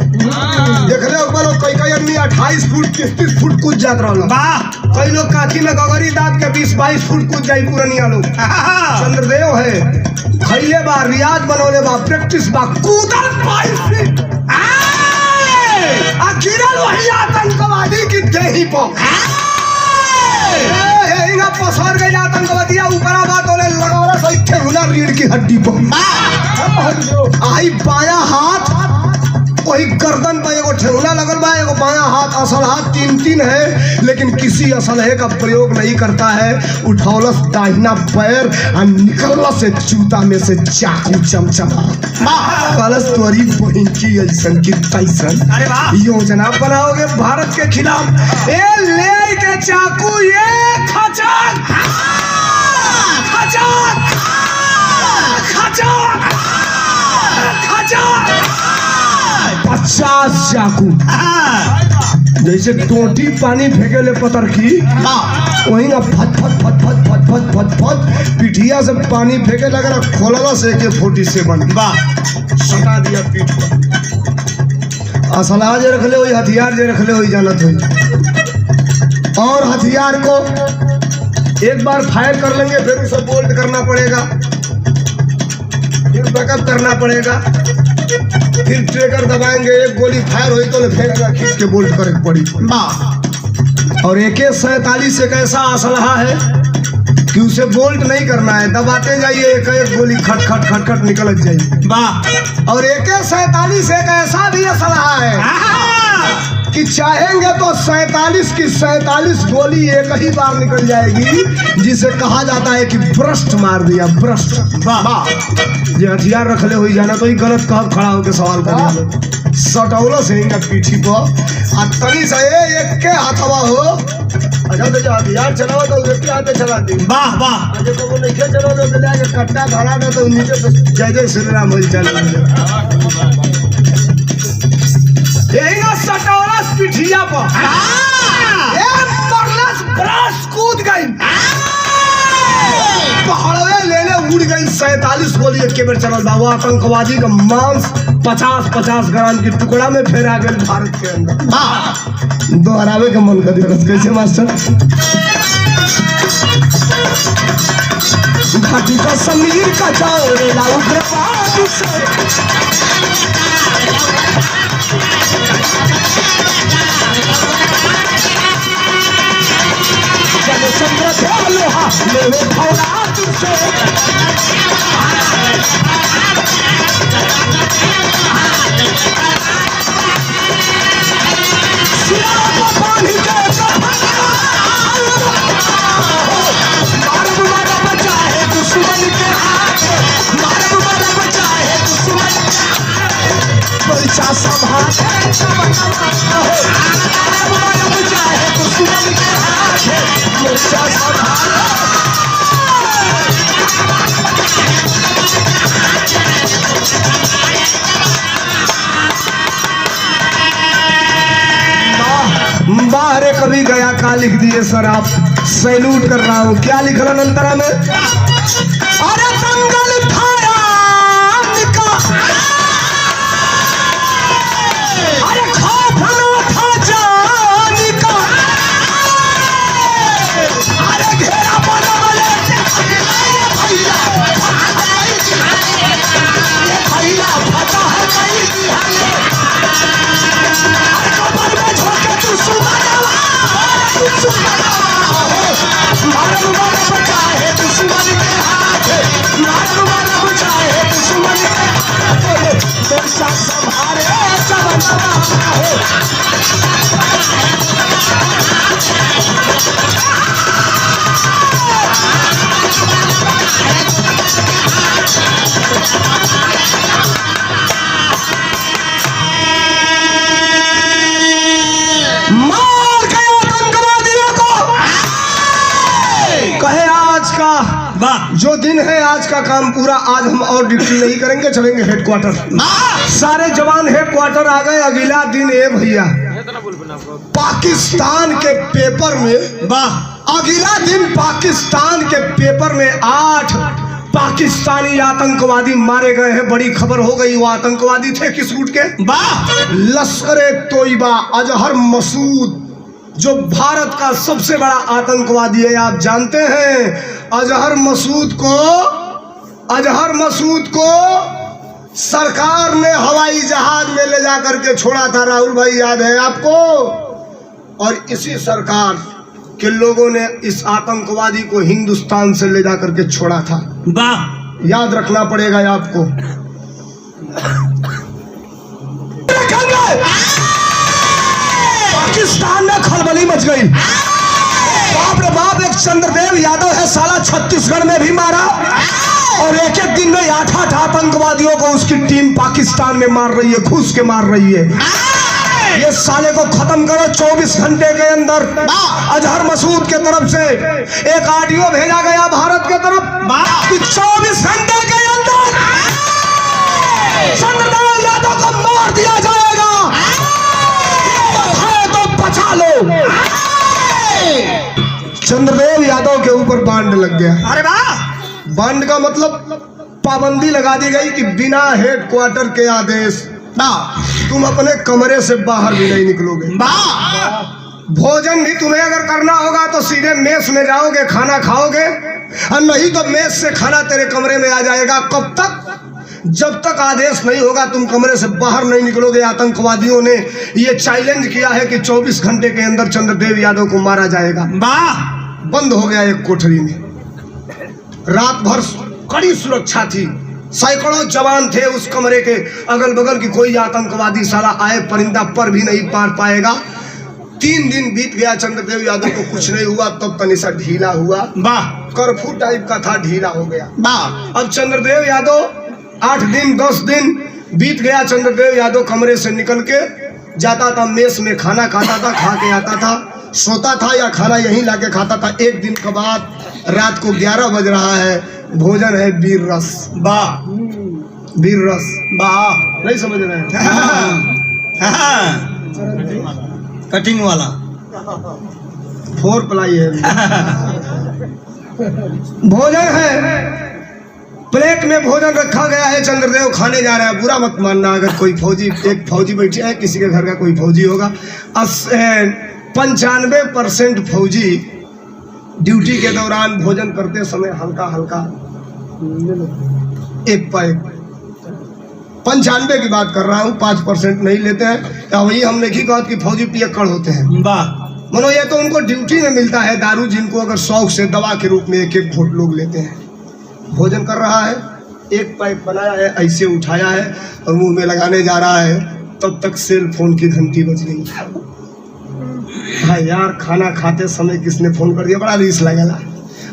Speaker 1: देखले लोग कई आदमी 28 फुट 33 फुट कूद जात रहल। कई लोग काठी में गगरी दांत के 20-22 फुट कूद जाई पुरनिया लोग। चंद्रदेव है खैले बा, रियाज बनौले बा, प्रैक्टिस बा, कूदल 22 फीट आ गिरल वही आतंकवादी की देही पर। हिंगा पसर गई आतंकवादिया ऊपरा बात होले लगावला सही ठेहुना रीढ़ की हड्डी पर। आई बायां हाथ वही गर्दन पर एगो ठेहुना लगल बा, एगो बायां हाथ असल हाथ 3-3 है, लेकिन किसी असलहे का प्रयोग नहीं करता है। उठौलस दाहिना पैर और निकलस से जूता में से चाकू चमचमा। कलस तोरी बहिन की ऐसन की तैसन योजना बनाओगे भारत के खिलाफ। ए ले के चाकू ये खचक खचक खचक खचक 50 चाकू जैसे टोटी पानी फेंकेले पतर की वही ना फट फट फट फट फट फट फट फट पिठिया से पानी फेंके लगा, खोलला से AK-47 सटा दिया पीठ पर। असला जे रखले हुई, हथियार जे रखले हुई जानत हुई, और हथियार को एक बार फायर कर लेंगे फिर उसे बोल्ट करना पड़ेगा, फिर बैकअप करना पड़ेगा, फिर ट्रिगर दबाएंगे, एक गोली फायर हुई तो फेंकेगा, खींच के बोल्ट करे पड़ी। और AK-47 एक ऐसा असलहा है कि उसे बोल्ट नहीं करना है, दबाते जाइए, एक एक गोली खट खट खट खट निकल जाएगी। और AK-47 एक ऐसा भी असलहा है कि चाहेंगे तो 47 की 47 गोली एक ही बार निकल जाएगी, जिसे कहा जाता है कि भ्रष्ट मार दिया, भ्रष्ट। ये हथियार रखले हुई जाना तो ही गलत कह खड़ा होकर सवाल कर सटौलो से इनका पीठी पर आ तनी से एक के हाथवा हो। अच्छा तो जो हथियार चलाओ तो उसके हाथे चला दी।
Speaker 2: वाह वाह।
Speaker 1: अरे तो वो नहीं चलो तो मिला के कट्टा धरा दे तो नीचे से जय जय श्री राम बोल चल यही ना सटौलस पिठिया पर एक परलस ब्रश कूद गई, पहाड़वे लेले उड़ गई। 47 गोली एक बेर चलल बा। वो आतंकवादी का मांस 50-50 ग्राम की टुकड़ा में फेरा गया भारत के अंदर। दोहरावे के मन कर दिया कैसे मास्टर। घाटी का समीर का जाओ लाऊ के पास से चलो चंद्र देव लोहा मेरे भौला तुझसे पानी के मारब मारब बचाए दुश्मन के हाथ, मारब मारब बचाए दुश्मन के हाथ, पैसा संभाल मारब मारब बचाए दुश्मन के हाथ, पैसा संभाल। बाहरे कभी गया का लिख दिए सर, आप सैल्यूट कर रहा हूँ। क्या लिखल अंतरा में? अरे दंगल थाया का काम पूरा। आज हम और ड्यूटी नहीं करेंगे, चलेंगे हेडक्वार्टर। सारे जवान हेडक्वार्टर आ गए। अगला दिन भैया पाकिस्तान के पेपर में, अगला दिन पाकिस्तान के पेपर में 8 पाकिस्तानी आतंकवादी मारे गए हैं। बड़ी खबर हो गई। वो आतंकवादी थे किस रूट के? लश्कर-ए-तोयबा अजहर मसूद, जो भारत का सबसे बड़ा आतंकवादी है। आप जानते हैं अजहर मसूद को सरकार ने हवाई जहाज में ले जाकर के छोड़ा था। राहुल भाई याद है आपको? और इसी सरकार के लोगों ने इस आतंकवादी को हिंदुस्तान से ले जाकर के छोड़ा था। याद रखना पड़ेगा आपको। पाकिस्तान में खलबली मच गई। बाप रे बाप, एक चंद्रदेव यादव है साला, छत्तीसगढ़ में भी मारा और एक एक दिन में 8 आतंकवादियों को उसकी टीम पाकिस्तान में मार रही है, घुस के मार रही है। ये साले को खत्म करो 24 घंटे के अंदर। अजहर मसूद के तरफ से एक ऑडियो भेजा गया भारत के तरफ कि 24 घंटे के अंदर चंद्रदेव यादव को मार दिया जाएगा, तो बचा लो। चंद्रदेव यादव के ऊपर बांड लग गया।
Speaker 3: अरे वाह!
Speaker 1: बांड का मतलब पाबंदी लगा दी गई कि बिना हेडक्वार्टर के आदेश तुम अपने कमरे से बाहर भी नहीं निकलोगे। भोजन भी तुम्हें अगर करना होगा तो सीधे मेस में जाओगे, खाना खाओगे, और नहीं तो मेस से खाना तेरे कमरे में आ जाएगा। कब तक? जब तक आदेश नहीं होगा तुम कमरे से बाहर नहीं निकलोगे। आतंकवादियों ने ये चैलेंज किया है कि 24 घंटे के अंदर चंद्रदेव यादव को मारा जाएगा। बंद हो गया एक कोठरी में। रात भर कड़ी सुरक्षा थी, सैकड़ों जवान थे उस कमरे के अगल बगल की कोई आतंकवादी साला आए परिंदा पर भी नहीं पार पाएगा। 3 दिन बीत गया, चंद्रदेव यादव को कुछ नहीं हुआ। तब तनिसा ढीला हुआ, कर्फ्यू टाइप का था, ढीला हो गया। अब चंद्रदेव यादव 8 दिन 10 दिन बीत गया। चंद्रदेव यादव कमरे से निकल के जाता था, मेस में खाना खाता था, खा के आता था, सोता था या खाना यहीं लाके खाता था। एक दिन के बाद रात को 11 बज रहा है, भोजन है वीर रस। वीर रस नहीं समझ रहे हैं?
Speaker 3: कटिंग वाला
Speaker 1: 4 प्लाई है। भोजन है, प्लेट में भोजन रखा गया है। चंद्रदेव खाने जा रहे हैं। बुरा मत मानना अगर कोई फौजी, एक फौजी बैठे है, किसी के घर का कोई फौजी होगा। 95% फौजी ड्यूटी के दौरान भोजन करते समय हल्का हल्का एक पैक, 95 की बात कर रहा हूँ, 5% नहीं लेते हैं। या वही हमने की कहा कि फौजी पियक्कड़ होते हैं। मनो ये तो उनको ड्यूटी में मिलता है दारू, जिनको अगर शौक से दवा के रूप में 1-1 घूंट लोग लेते हैं। भोजन कर रहा है, एक पाइप बनाया है, ऐसे उठाया है और मुंह में लगाने जा रहा है। तब तक सेल फोन की घंटी बज गई। हाँ यार, खाना खाते समय किसने फोन कर दिया, बड़ा रीस लगेला।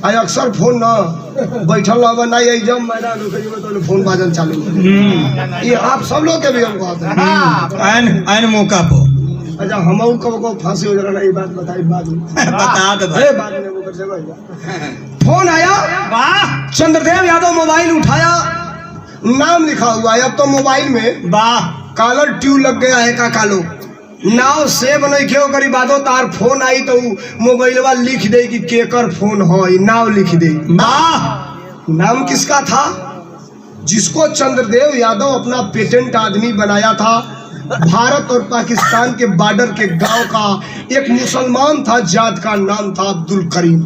Speaker 1: आज अक्सर फोन ना बैठल रहा ना, यही जब मैदान तो फोन बाजन चालू। ये आप सब लोग के भी हमको आता है
Speaker 3: मौका पर।
Speaker 1: अच्छा, हम कब फांसी हो जा रहा, ये बात बताई बाद में।
Speaker 3: बता दो भाई।
Speaker 1: फोन आया, चंद्रदेव यादव मोबाइल उठाया, नाम लिखा हुआ है। अब तो मोबाइल में कॉलर ट्यून लग गया है का कालो नाव सेव नहीं क्यों करी बातो तार फोन आई तो मोबाइलवा लिख दे कि केकर फोन हो, नाव लिख दे। नाम किसका था? जिसको चंद्रदेव यादव अपना पेटेंट आदमी बनाया था। भारत और पाकिस्तान के बॉर्डर के गांव का एक मुसलमान था, जात का नाम था अब्दुल करीम।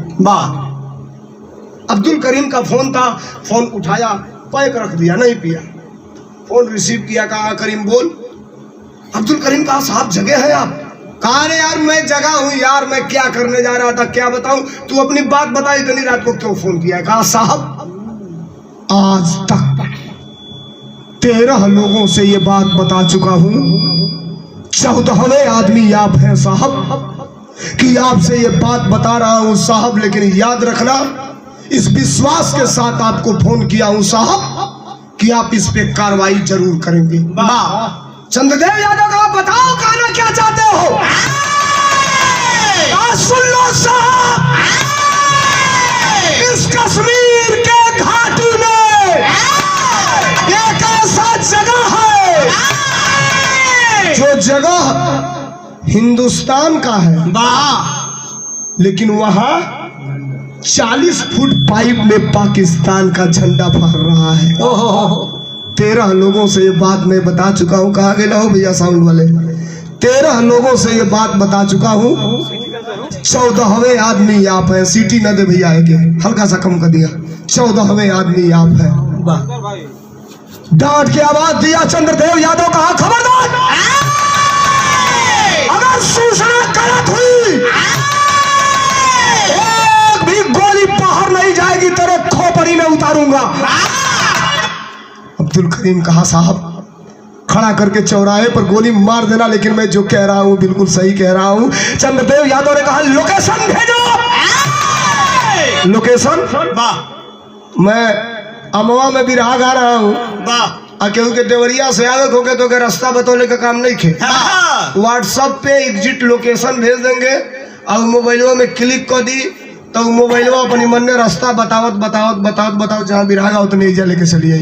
Speaker 1: अब्दुल करीम का फोन था। फोन उठाया, पैक रख दिया, नहीं पिया। फोन रिसीव किया, कहा करीम बोल। अब्दुल करीम कहा साहब जगह है आप? कहा रे यार मैं जगह हूँ यार, मैं क्या करने जा रहा था, क्या बताऊं, तू अपनी बात बता, इतनी रात को क्यों फोन किया? कहा साहब आज तक 13 लोगों से ये बात बता चुका हूँ, 14वें आदमी आप हैं साहब, कि आपसे ये बात बता रहा हूँ साहब। लेकिन याद रखना, इस विश्वास के साथ आपको फोन किया हूँ साहब कि आप इस पे कार्रवाई जरूर करेंगे। चंद्रदेव यादव का बताओ कहना क्या चाहते हो? सुन लो साहब, इस कश्मीर के घाटी में जगह हिंदुस्तान का है, लेकिन वहां 40 फुट पाइप में पाकिस्तान का झंडा फहर रहा है। 13 लोगों से ये बात मैं बता चुका हूँ। कहा गया हो भैया साउंड वाले, 13 लोगों से ये बात बता चुका हूँ। 14वें आदमी आप है। सीटी न दे भैया है, हल्का सा कम कर दिया। 14वें आदमी आप है। डांट के आवाज दिया चंद्रदेव यादव, कहा खबरदार, अगर सूचना गलत हुई एक भी गोली बाहर नहीं जाएगी, तेरे खोपड़ी में उतारूंगा। अब्दुल करीम कहा साहब खड़ा करके चौराहे पर गोली मार देना, लेकिन मैं जो कह रहा हूं बिल्कुल सही कह रहा हूं। चंद्रदेव यादव ने कहा लोकेशन भेजो। लोकेशन मैं अमवा में बिरहा गा रहा हूँ, क्योंकि देवरिया से आगे होके तो रास्ता बतौले का काम नहीं खे। व्हाट्सएप पे एग्जिट लोकेशन भेज देंगे और मोबाइलों में क्लिक कर दी तो मोबाइलों अपनी मन में रास्ता बताओ जहाँ बिरहा गा उतने ईजा लेके चलिए।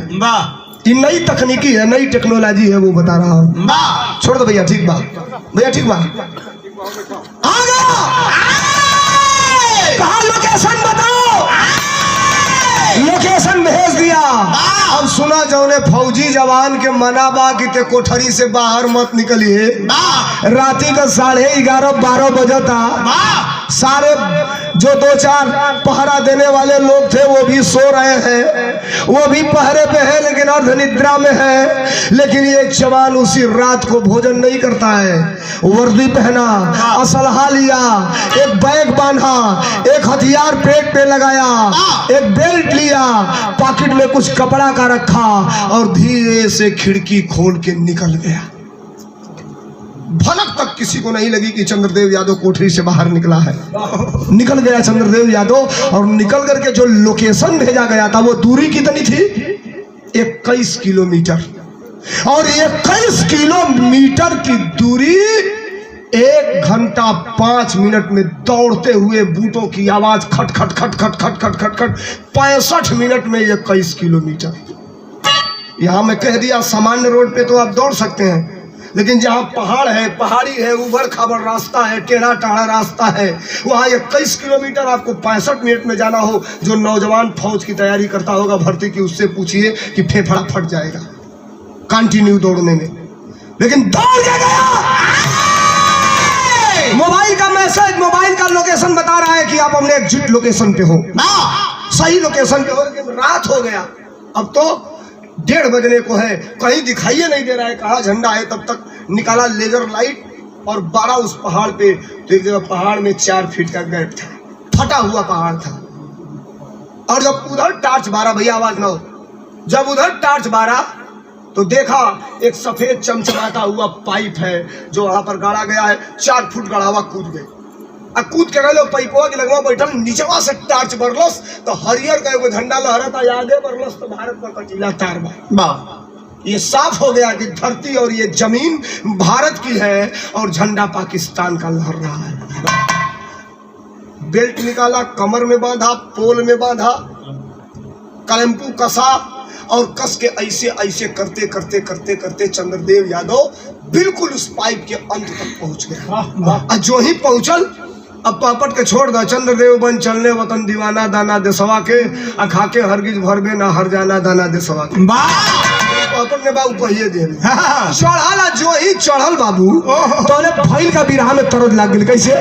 Speaker 1: ये नई तकनीकी है, नई टेक्नोलॉजी है, वो बता रहा हूँ। छोड़ दो भैया, ठीक बा भैया, ठीक बा। आ गया, कहा लोकेशन बताओ। लोकेशन भेज दिया। अब सुना जौने फौजी जवान के मना बा कि ते कोठरी से बाहर मत निकलिए। राती का 11:30-12 बजे था। सारे जो 2-4 पहरा देने वाले लोग थे वो भी सो रहे हैं, वो भी पहरे पे है लेकिन अर्ध निद्रा में है। लेकिन ये जवान उसी रात को भोजन नहीं करता है। वर्दी पहना, असलहा लिया, एक बैग बांधा, एक हथियार पेट पे लगाया, एक बेल्ट लिया, पॉकेट में कुछ कपड़ा का रखा और धीरे से खिड़की खोल के निकल गया। भनक तक किसी को नहीं लगी कि चंद्रदेव यादव कोठरी से बाहर निकला है। निकल गया चंद्रदेव यादव, और निकल करके जो लोकेशन भेजा गया था वो दूरी कितनी थी? 21 किलोमीटर। और 21 किलोमीटर की दूरी 1 घंटा 5 मिनट में दौड़ते हुए बूटों की आवाज खट खट खट खट खट खट खट खट 65 मिनट में 21 किलोमीटर। यहां मैं कह दिया सामान्य रोड पे तो आप दौड़ सकते हैं, लेकिन जहाँ पहाड़ है, पहाड़ी है, उबड़ खाबड़ रास्ता है, टेढ़ा टाढ़ा रास्ता है, वहाँ 21 किलोमीटर आपको 65 मिनट में जाना हो। जो नौजवान फौज की तैयारी करता होगा भर्ती की, उससे पूछिए कि फेफड़ा फट जाएगा कंटिन्यू दौड़ने में। लेकिन दौड़ के गया। मोबाइल का मैसेज, मोबाइल का लोकेशन बता रहा है कि आप अपने एग्जिट लोकेशन पे हो, सही लोकेशन पे हो। लेकिन रात हो गया, अब तो 1:30 बजने को है, कहीं दिखाई नहीं दे रहा है कहाँ झंडा है। तब तक निकाला लेजर लाइट और 12 उस पहाड़ पे। तो एक जगह पहाड़ में 4 फीट का गैप था, फटा हुआ पहाड़ था। और जब उधर टार्च बारा, भैया आवाज ना हो, जब उधर टार्च बारा तो देखा एक सफेद चमचमाता हुआ पाइप है जो वहां पर गाड़ा गया है। 4 फुट गड़ा हुआ कूद गए। कूद के गए पैपवा के लगवा बैठल, नीचवा से टार्च बरलस तो हरियर का एगो झंडा लहरता, आगे बरलस तो भारत का कटीला तार बा। ये साफ हो गया कि धरती और ये जमीन भारत की है और झंडा पाकिस्तान का लहर रहा है। बेल्ट निकाला, कमर में बांधा, पोल में बांधा, कलम्पू कसा और कस के ऐसे ऐसे करते करते करते करते चंद्रदेव यादव बिल्कुल उस पाइप के अंत तक पहुंच गया। जो ही पहुंचल, अब पापट के छोड़ दा, चंद्रदेव बन चलने वतन दीवाना, दाना देसवा के अखा के हरगिज भरबे ना हर जाना, दाना देसवा के। पापट ने बाबू कहिए दे चढ़ाला। जो ही चढ़ल बाबू तो भैल का बिरहा में तरद लाग गई। कैसे?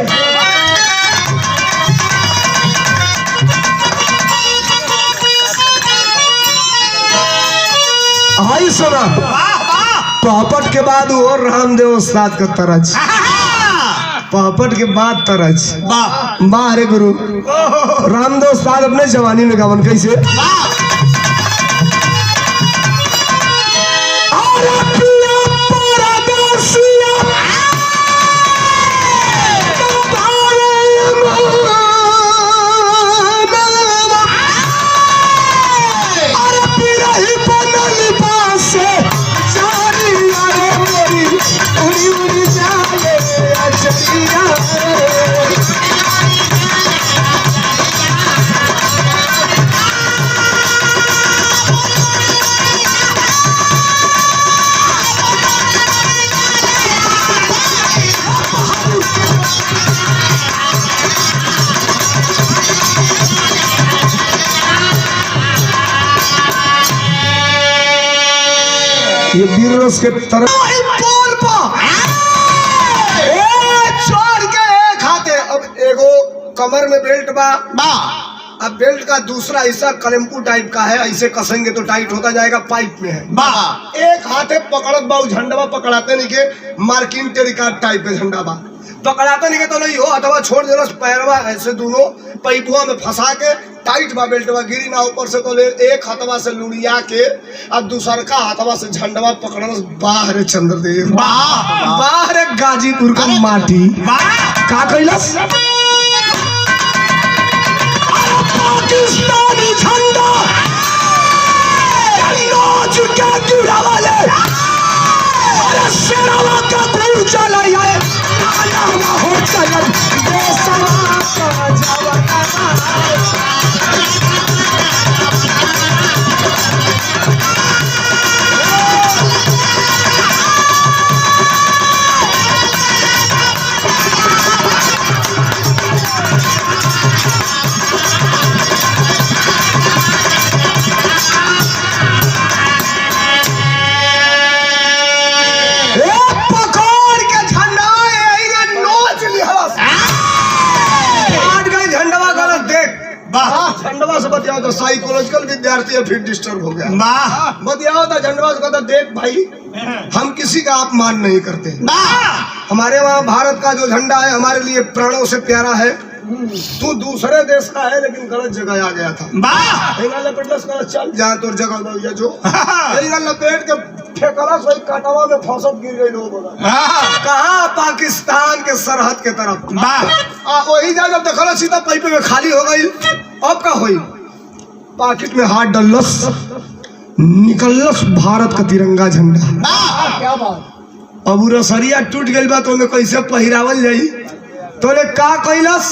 Speaker 1: हाई सुना, पापट के बाद वो रामदेव उस्ताद का तरज, पापट के बाद तरज वाह रे गुरु। रामदेव उस्ताद अपने जवानी में गावन कैसे? ये वीर रस के तरफ वही पोल पर चढ़ के एक हाथे अब एगो कमर में बेल्ट बा अब बेल्ट का दूसरा हिस्सा कलमपू टाइप का है, ऐसे कसेंगे तो टाइट होता जाएगा, पाइप में है। एक हाथे पकड़त बा झंडा पकड़ाते नहीं के मार्किंग टेरिका टाइप के झंडा बा पकड़ाते नहीं के तो नहीं हो अथवा छोड़ देना पैरवा ऐसे दोनों पैपुआ में फंसा के टाइट बा बेल्ट बा गिरी ना ऊपर से तो ले एक हाथवा से लुड़िया के अब दूसर का हाथवा से झंडवा पकड़ना बाहर चंद्रदेव बाहर गाजीपुर का माटी का कैलस पाकिस्तानी झंडा नोच के गिरावले अरे शेरवा का खून चला है आना हो चल देशवा का जवाना झंडवा से बतियाओ तो साइकोलॉजिकल विद्यार्थी है फिर डिस्टर्ब हो गया बतियाओ तो झंडवा से कहता देख भाई हम किसी का अपमान नहीं करते हमारे वहाँ भारत का जो झंडा है हमारे लिए प्राणों से प्यारा है तू दूसरे देश का है लेकिन गलत जगह आ गया था लपेट चल जहाँ तो जगह जो लपेट के फेंकला सोई काटावा में फंसत गिर गई लोग कहाँ पाकिस्तान के सरहद के तरफ वही जा जब देखला सीधा पाइप में खाली हो गई अब का हुई पॉकेट में हाथ डलस निकलस भारत का तिरंगा झंडा क्या बात अब रसरिया टूट गई बा तो कैसे पहिरावल जाई तो ले का कैलस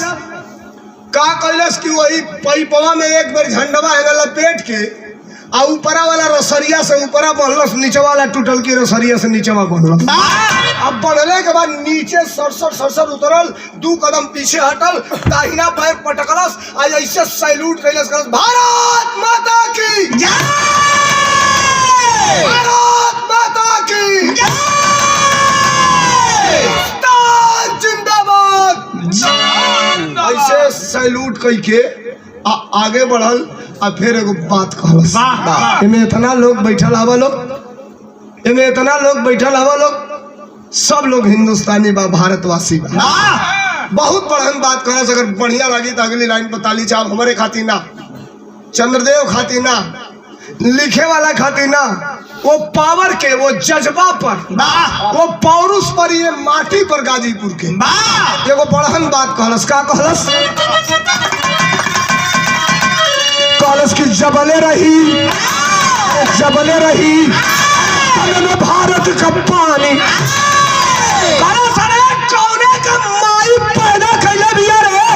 Speaker 1: कि वही पैपवा में एक बार झंडवा है लपेट के आ ऊपरा वाला रसरिया से ऊपरा बढ़लस नीचे वाला टूटल की रसरिया से नीचेवा बढ़लस अब बढ़ले के बाद नीचे सरसर उतरल 2 कदम पीछे हटल दाहिना पैर पटकलस आज ऐसे सैल्यूट कैलस करस भारत माता की जय भारत माता की जय जिंदाबाद ऐसे सैल्यूट कई के आगे बढ़ल आ फिर एगो बात कहलस एमे इतना लोग बैठल हवा लोग सब लोग हिंदुस्तानी बा भारतवासी बा बहुत बढ़िया बात कहलस अगर बढ़िया लगी तो अगली लाइन पर ताली चाप हमारे खातिर ना चंद्रदेव खातिर ना लिखे वाला खातिर ना वो पावर के वो जज्बा पर वो पौरुष पर ये माटी पर गाजीपुर के एगो बढ़िया बात कहलस का कहलस की जबले रही में भारत का पानी कौने का माई पैदा कैले बिया रे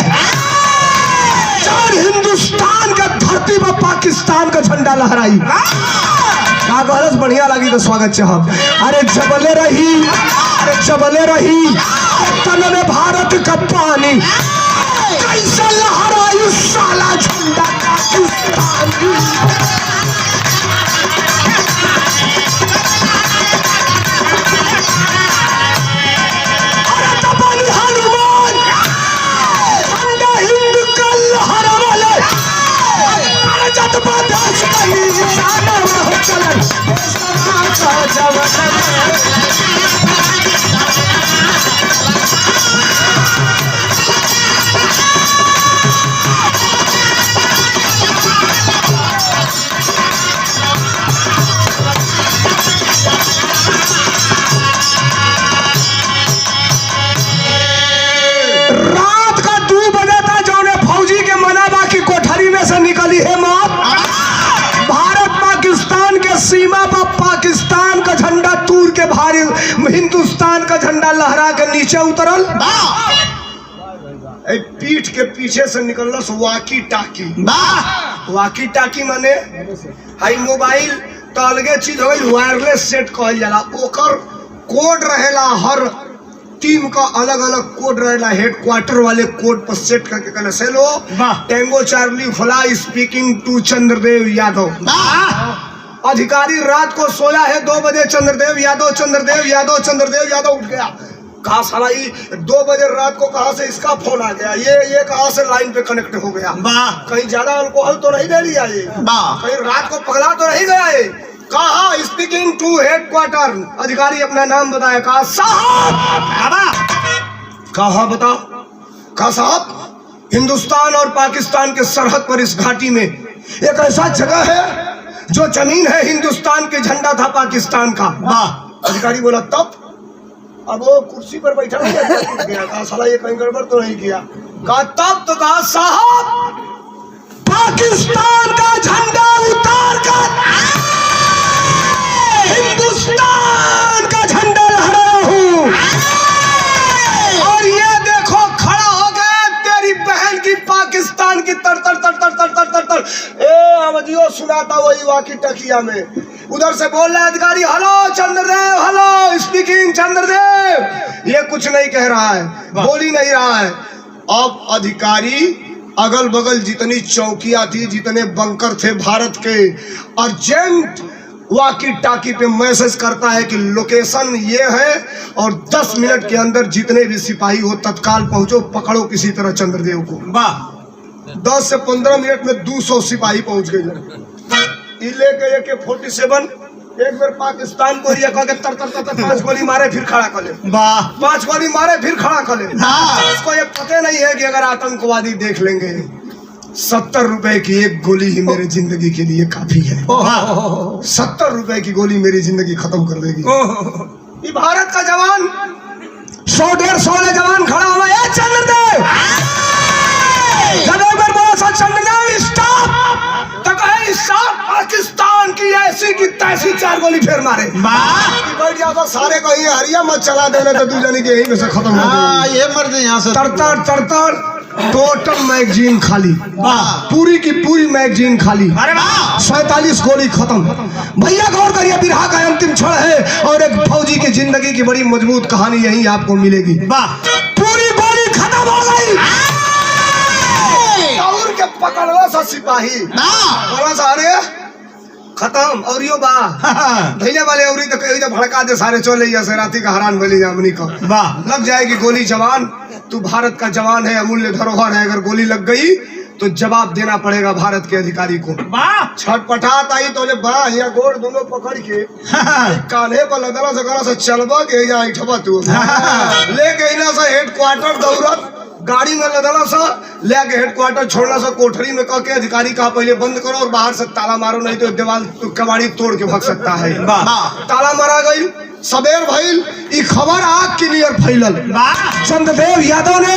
Speaker 1: चार हिंदुस्तान का धरती पर पाकिस्तान का झंडा लहराई का कहलस बढ़िया लगी तो स्वागत चाहब अरे जबले रही तन में भारत का पानी कैसे लहराई साला झंडा पाकिस्तानी अरे तबानी हनुमान झंडा हिंद का लहरावले अरे जतबा देश कहीं निशाना हो चलन का जवान निकली है मौत भारत पाकिस्तान के सीमा पर पाकिस्तान का झंडा तूर के भारी हिंदुस्तान का झंडा लहरा के नीचे उतरल पीठ के पीछे से निकलना वाकी टाकी माने हाई मोबाइल तो अलगे चीज हो गई वायरलेस सेट कहल जाला ओकर कोड रहेला हर टीम का अलग अलग कोड रहेला हेडक्वार्टर वाले कोड पर सेट करके कहना सेलो tango charlie fly speaking to Chandradev Yadav अधिकारी रात को सोया है 2 बजे, चंद्रदेव यादव उठ गया। कहा साला ये 2 बजे रात को कहाँ से इसका फोन आ गया, ये कहाँ से लाइन पे कनेक्ट हो गया, कहीं ज्यादा अल्कोहल तो नहीं दे लिया ये, कहीं रात को पगला तो नहीं गया ये। कहा स्पीकिंग टू हेडक्वार्टर, अधिकारी अपना नाम बताया। कहा साहब, कहा बताओ। कहा साहब, हिंदुस्तान और पाकिस्तान के सरहद पर इस घाटी में एक ऐसा जगह है जो जमीन है हिंदुस्तान के, झंडा था पाकिस्तान का। अधिकारी बोला तब, अब वो कुर्सी पर बैठा गया। कहा साला ये कहीं गड़बड़ तो नहीं किया। कहा तब तो कहा साहब, पाकिस्तान का झंडा उतार कर हिंदुस्तान का झंडा लहरा हूँ, और ये देखो खड़ा हो गया तेरी बहन की पाकिस्तान की तर तर तर तर तर तर तर तर। अवधियो सुनाता वही वाकी टकिया में। उधर से बोल रहा अधिकारी, hello Chandradev, hello speaking Chandradev. ये कुछ नहीं कह रहा है, बोल ही नहीं रहा है। अब अधिकारी अगल बगल जितनी चौकियां थी, जितने बंकर थे भारत के, अर्जेंट वाकी टाकी पे मैसेज करता है कि लोकेशन ये है और 10 मिनट के अंदर जितने भी सिपाही हो तत्काल पहुंचो, पकड़ो किसी तरह चंद्रदेव को। 10 से 15 मिनट में 200 सिपाही पहुंच गए। लेके AK-47 एक बार पाकिस्तान को रिया के तर तर तर 5 गोली मारे, फिर खड़ा कर ले। 5 गोली मारे, फिर खड़ा कर ले। उसको ये पता नहीं है कि अगर आतंकवादी देख लेंगे 70 रुपए की एक गोली ही मेरे जिंदगी के लिए काफी है। 70 रुपए की गोली मेरी जिंदगी खत्म कर देगी। ये भारत का जवान 100-150 जवान खड़ा हुआ है। चंद्रदेव, चंद्रदेव स्टॉप, तो कहे स्टॉप, पाकिस्तान की ऐसी की तैसी 4 गोली फिर मारे। बैठ जाओ सारे को ये हरिया मत चला देने तो तू जानी कि यहीं में से खत्म हो गई। ये मर जाए यहाँ से। तरतर टोटल मैगजीन खाली, पूरी की पूरी मैगजीन खाली, 47 गोली खत्म। भैया गौर करिए, बिरहा का अंतिम क्षण है और एक फौजी की जिंदगी की बड़ी मजबूत कहानी यही आपको मिलेगी। पूरी गोली खत्म हो गई। और के पकड़वा सा सिपाही बोला सारे खत्म, और यो बा भैया वाले और तो भड़का दे सारे चले से राती का हरान भली जामनी को लग जाएगी गोली। जवान, तू भारत का जवान है, अमूल्य धरोहर है, अगर गोली लग गई तो जवाब देना पड़ेगा भारत के अधिकारी को। छटपटात आई तो बा यहाँ गोड़ दोनों पकड़ के कान्हे पर लदला से चलबा के तू लेके हेडक्वार्टर दौड़त गाड़ी में लदला सा लेके हेडक्वार्टर छोड़ना सा कोठरी में कह के अधिकारी कहा पहले बंद करो और बाहर से ताला मारो, नहीं तो दीवार तो कबाड़ी तोड़ के भाग सकता है। ताला मारा गई, सबेर भइल, ई खबर आग की नियर फैलल। चंद्रदेव यादव ने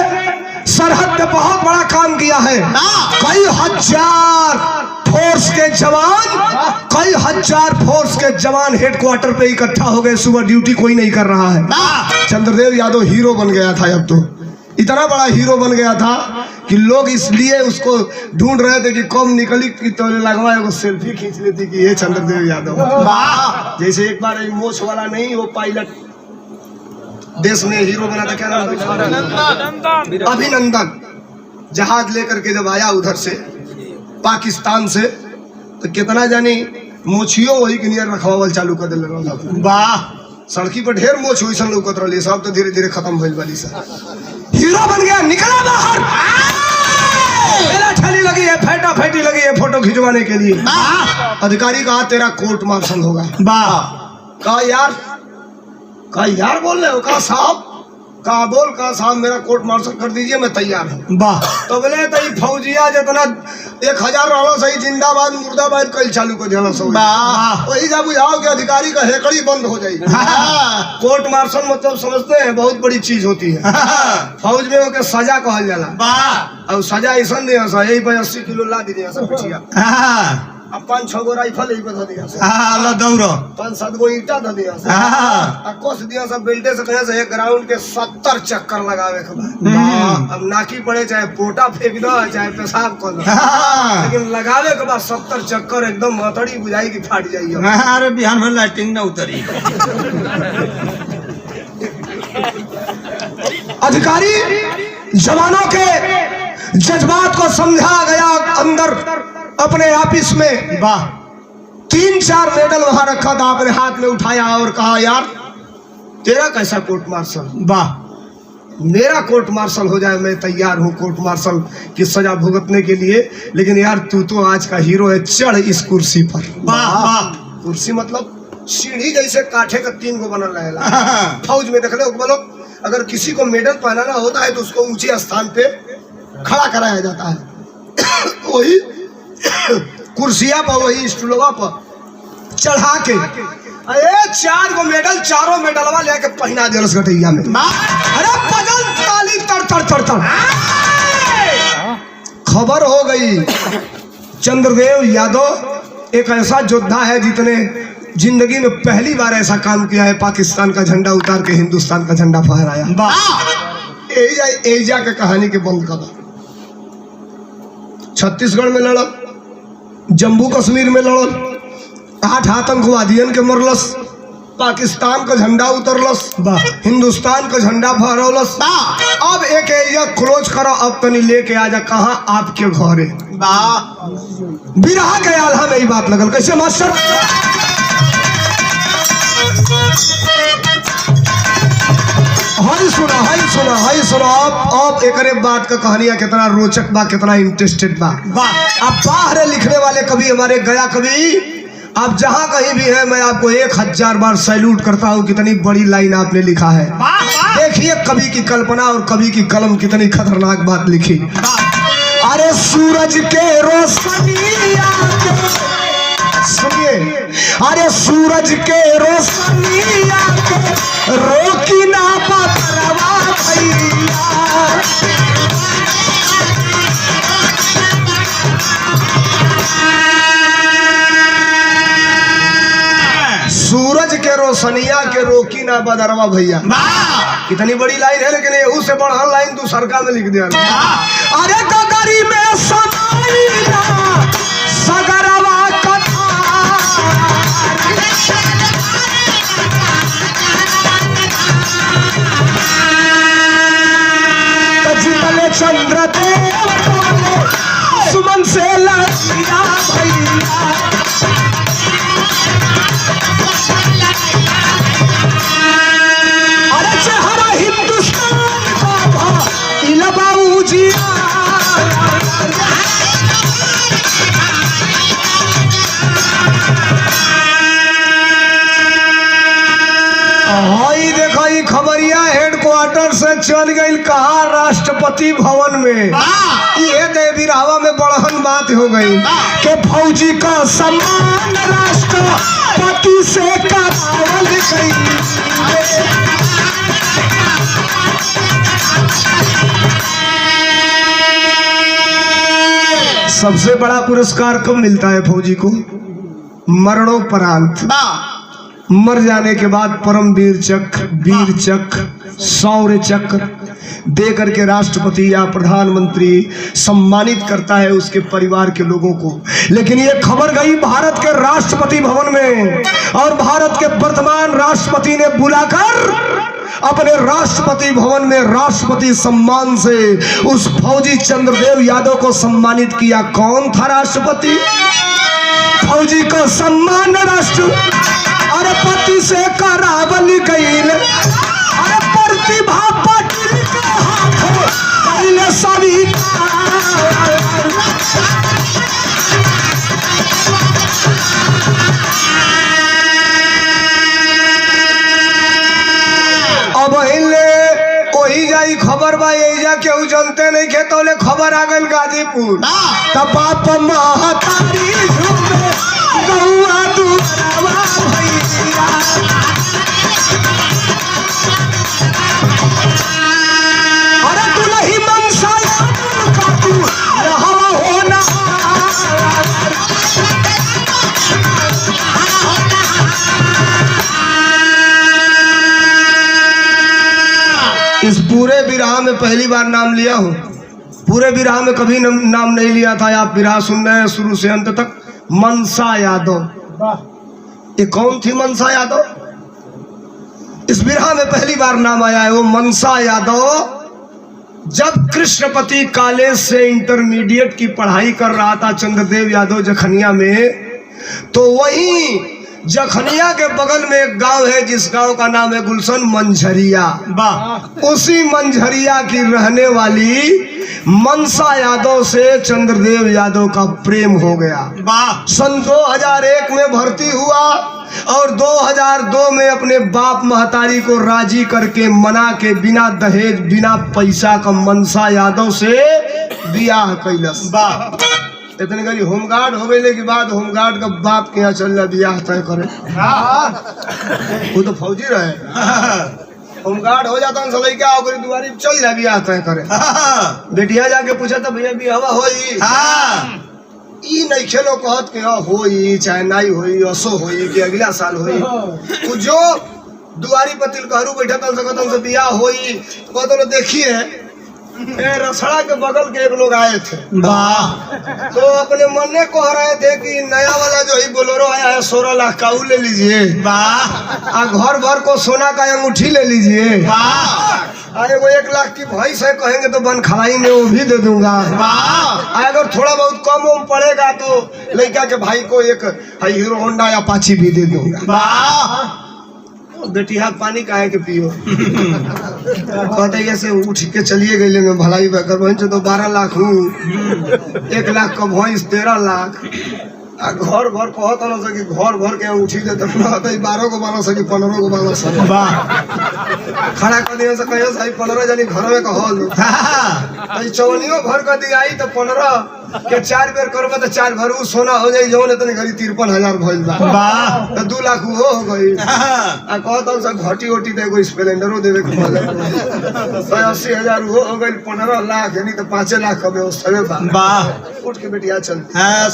Speaker 1: सरहद पे बहुत बड़ा काम किया है। कई हजार फोर्स के जवान हेडक्वार्टर पे इकट्ठा हो गए। सुबह ड्यूटी कोई नहीं कर रहा है। चंद्रदेव यादव हीरो बन गया था। अब तो इतना बड़ा हीरो बन गया था कि लोग इसलिए उसको ढूंढ रहे थे कि कम निकली कि तो लगवा एगो सेल्फी खींच लेती कि ये चंद्रदेव यादव। जैसे एक बार मोछ वाला नहीं, वो पायलट देश में हीरो बना था, क्या नाम, अभिनंदन। जहाज लेकर के जब आया उधर से पाकिस्तान से, तो कितना जानी मोछियो वही के नियर रखवावल चालू कर दिल। वाह, सड़की पर ढेर मोछ हुई सन लौकत रही, सब तो धीरे धीरे खत्म भइल वाली सा। हीरो बन गया, निकला बाहर, ठली लगी है, फेटा फेटी लगी है फोटो खिंचवाने के लिए। अधिकारी कहा तेरा कोर्ट मार्शल होगा। कहा यार बोल रहे हो? कहा साहब, कहा बोल, कहा साहब मेरा कोर्ट मार्शल कर दीजिए, मैं तैयार हूँ। तो बोले तो फौजिया जितना 1000 रहो सही, जिंदाबाद मुर्दाबाद कल चालू कर देना सो वही जा बुझाओ कि अधिकारी का हेकड़ी बंद हो जाएगी। कोर्ट मार्शल मतलब समझते हैं बहुत बड़ी चीज होती है। फौज में होकर सजा कहल जाला, और सजा ऐसा नहीं सा, यही पर 80 किलो ला दीजिए सब पिछिया, अब 5-6 गो राइफल यही पर धो दिया, 5-7 गो ईंटा धो दिया, कस दिया सब बेल्टे से कहे से एक ग्राउंड के 70 चक्कर लगावे के बाद। अब नाकी पड़े चाहे पोटा फेंक दो चाहे पेशाब कर दो, लेकिन लगावे के बाद 70 चक्कर एकदम मतड़ी बुझाई की फाट जाइए।
Speaker 3: अरे बिहार में लाइटिंग ना उतरी।
Speaker 1: अधिकारी जवानों के जज्बात को समझा गया अंदर अपने ऑफिस में। 3-4 मेडल वहां रखा था, आपने हाथ में उठाया और कहा यार तेरा कैसा कोर्ट मार्शल,
Speaker 2: वाह,
Speaker 1: मेरा कोर्ट मार्शल हो जाए, मैं तैयार हूँ कोर्ट मार्शल की सजा भुगतने के लिए। लेकिन यार तू तो आज का हीरो है, चढ़ इस कुर्सी पर।
Speaker 2: वाह वाह,
Speaker 1: कुर्सी मतलब सीढ़ी जैसे काठे का 3 गो बनल रहेला। फौज में देख लो बोलो, अगर किसी को मेडल पहनाना होता है तो उसको ऊंचे स्थान पे खड़ा कराया जाता है। वही कुर्सिया पर, वही स्टूलवा पर चढ़ा के 4 गो मेडल, चारों मेडलवा लेके पहना दे रस गठैया में। अरे बदल ताली तर तर तर तर। खबर हो गई चंद्रदेव यादव एक ऐसा योद्धा है जितने जिंदगी में पहली बार ऐसा काम किया है, पाकिस्तान का झंडा उतार के हिंदुस्तान का झंडा फहराया। एजा के कहानी के बंद कर। छत्तीसगढ़ में लड़ल, जम्मू कश्मीर में लड़ल, 8 आतंकवादियन के मरलस, पाकिस्तान का झंडा उतरलस, हिंदुस्तान का झंडा फहरौलस। अब एक एरिया क्लोज करो, अब तनी लेके आजा कहाँ आपके घरे। बिरहा के आल्हा में ही बात लगल। कैसे मास्टर? हाई सुना अब एकरे बात का कहानियां कितना रोचक बा, कितना इंटरेस्टेड बा। अब बाहर लिखने वाले कभी, हमारे गया कभी, आप जहां कहीं भी है, मैं आपको 1000 बार सैल्यूट करता हूं। कितनी बड़ी लाइन आपने लिखा है। देखिए कवि की कल्पना और कवि की कलम कितनी खतरनाक बात लिखी। अरे सूरज के रोशनिया के, सुनिए, अरे सूरज के रोशनिया के रोकी ना बतरवा भैया। सूरज के रोशनिया के रोकी ना बदरवा भैया। कितनी बड़ी लाइन है, लेकिन यहू से बड़ा लाइन तू सरकार में लिख दिया। अरे गगरी में समाई ना सगरवा कथा, जितने चंद्रदेव सुमन से लड़िया भैया। अरे चेहरा हिंदुस्तान का इलबाऊ जिया। हाई देखा ही खबरिया हेडक्वार्टर से चल गई कहा राष्ट्रपति भवन में। ये देवीरावा में बड़हन बात हो गई कि फौजी का सम्मान राष्ट्रपति से करावल गई। सबसे बड़ा पुरस्कार कब मिलता है फौजी को? मरणोपरांत, मर जाने के बाद परम वीर चक्र, शौर्य चक्र दे करके राष्ट्रपति या प्रधानमंत्री सम्मानित करता है उसके परिवार के लोगों को। लेकिन ये खबर गई भारत के राष्ट्रपति भवन में, और भारत के वर्तमान राष्ट्रपति ने बुलाकर अपने राष्ट्रपति भवन में राष्ट्रपति सम्मान से उस फौजी चंद्रदेव यादव को सम्मानित किया। कौन था राष्ट्रपति? फौजी को सम्मान राष्ट्रपति से करावल गई। अरे प्रतिभा पाटिल के हाथों पहले सभी अब वही जाई खबर बा। एजा केहू जनते नहीं खे तो खबर आ गई गाजीपुर। तब बाप महतारी झूमे गौआ दुआरवा भैया। अरे दुलही मनसा का तू रहवा होना। इस पूरे विरहा में पहली बार नाम लिया हूँ। पूरे विरहा में कभी नाम नहीं लिया था। आप विरहा सुन रहे हैं शुरू से अंत तक। मनसा यादव, ये कौन थी मनसा यादव? इस विरहा में पहली बार नाम आया है। वो मनसा यादव जब कृष्णपति कॉलेज से इंटरमीडिएट की पढ़ाई कर रहा था चंद्रदेव यादव जखनिया में, तो वहीं जखनिया के बगल में एक गांव है जिस गांव का नाम है गुलशन मंझरिया।
Speaker 2: वाह
Speaker 1: उसी मंझरिया की रहने वाली मनसा यादव से चंद्रदेव यादव का प्रेम हो गया।
Speaker 2: वाह
Speaker 1: सन 2001 में भर्ती हुआ और 2002 में अपने बाप महतारी को राजी करके मना के बिना दहेज बिना पैसा का मनसा यादव से बियाह कैलस।
Speaker 2: वाह
Speaker 1: इतने गरी होमगार्ड हो गए के बाद होमगार्ड का बाप के यहाँ चल रहा बियाह तय करे। वो तो फौजी रहे, होमगार्ड हो जाता है सलाई क्या होकर दुआरी चल जा बियाह तय करे। बेटिया जाके पूछा था भैया बियाह होई? ई नहीं खेलो कहत के होई चाहे नहीं होई असो होई कि अगला साल होई। वो जो दुआरी पर तिलकहरू बैठा था सकत से बियाह होई कहते देखिए रसड़ा के बगल के एक लोग आए थे।
Speaker 2: वाह
Speaker 1: तो अपने मन में कह रहे थे कि नया वाला जो ही बोलेरो आया है 16 लाख का वो ले लीजिए।
Speaker 2: वाह
Speaker 1: आ घर भर को सोना का अंगूठी ले लीजिए।
Speaker 2: वाह
Speaker 1: अरे वो 1 लाख की भैंस है कहेंगे तो बन खलाई में वो भी दे दूंगा।
Speaker 2: वाह
Speaker 1: अगर थोड़ा बहुत कम उम पड़ेगा तो लड़का के भाई को एक हीरो होंडा या अपाची भी दे दूंगा।
Speaker 2: वाह
Speaker 1: बेटिया पानी काहे के पियो। कहते ऐसे उठ के चलिए गए लेंगे भलाई बकर भैंस तो 12 लाख हूँ 1 लाख का भैंस 13 लाख आ घर भर कहत न सकी घर भर के उठी दे तो 12 को बाला सकी 15 को बाला सकी।
Speaker 2: वाह
Speaker 1: खड़ा कर दिया से कहियो सही 15 जनी घर में कहल तो चौनियो भर कर दिया तो 15 के 4 बेर करबे तो 4 भर उ सोना हो जाई जौन इतने घड़ी 53,000 भइल बा।
Speaker 2: वाह
Speaker 1: तो 2 लाख हो गई आ कहत सब घटी ओटी तो एगो स्प्लेंडरो देवे के बोले 80,000 हो गई 15 लाख यानी तो 5 लाख का व्यवस्था बा।
Speaker 2: वाह
Speaker 1: उठ के बेटिया चल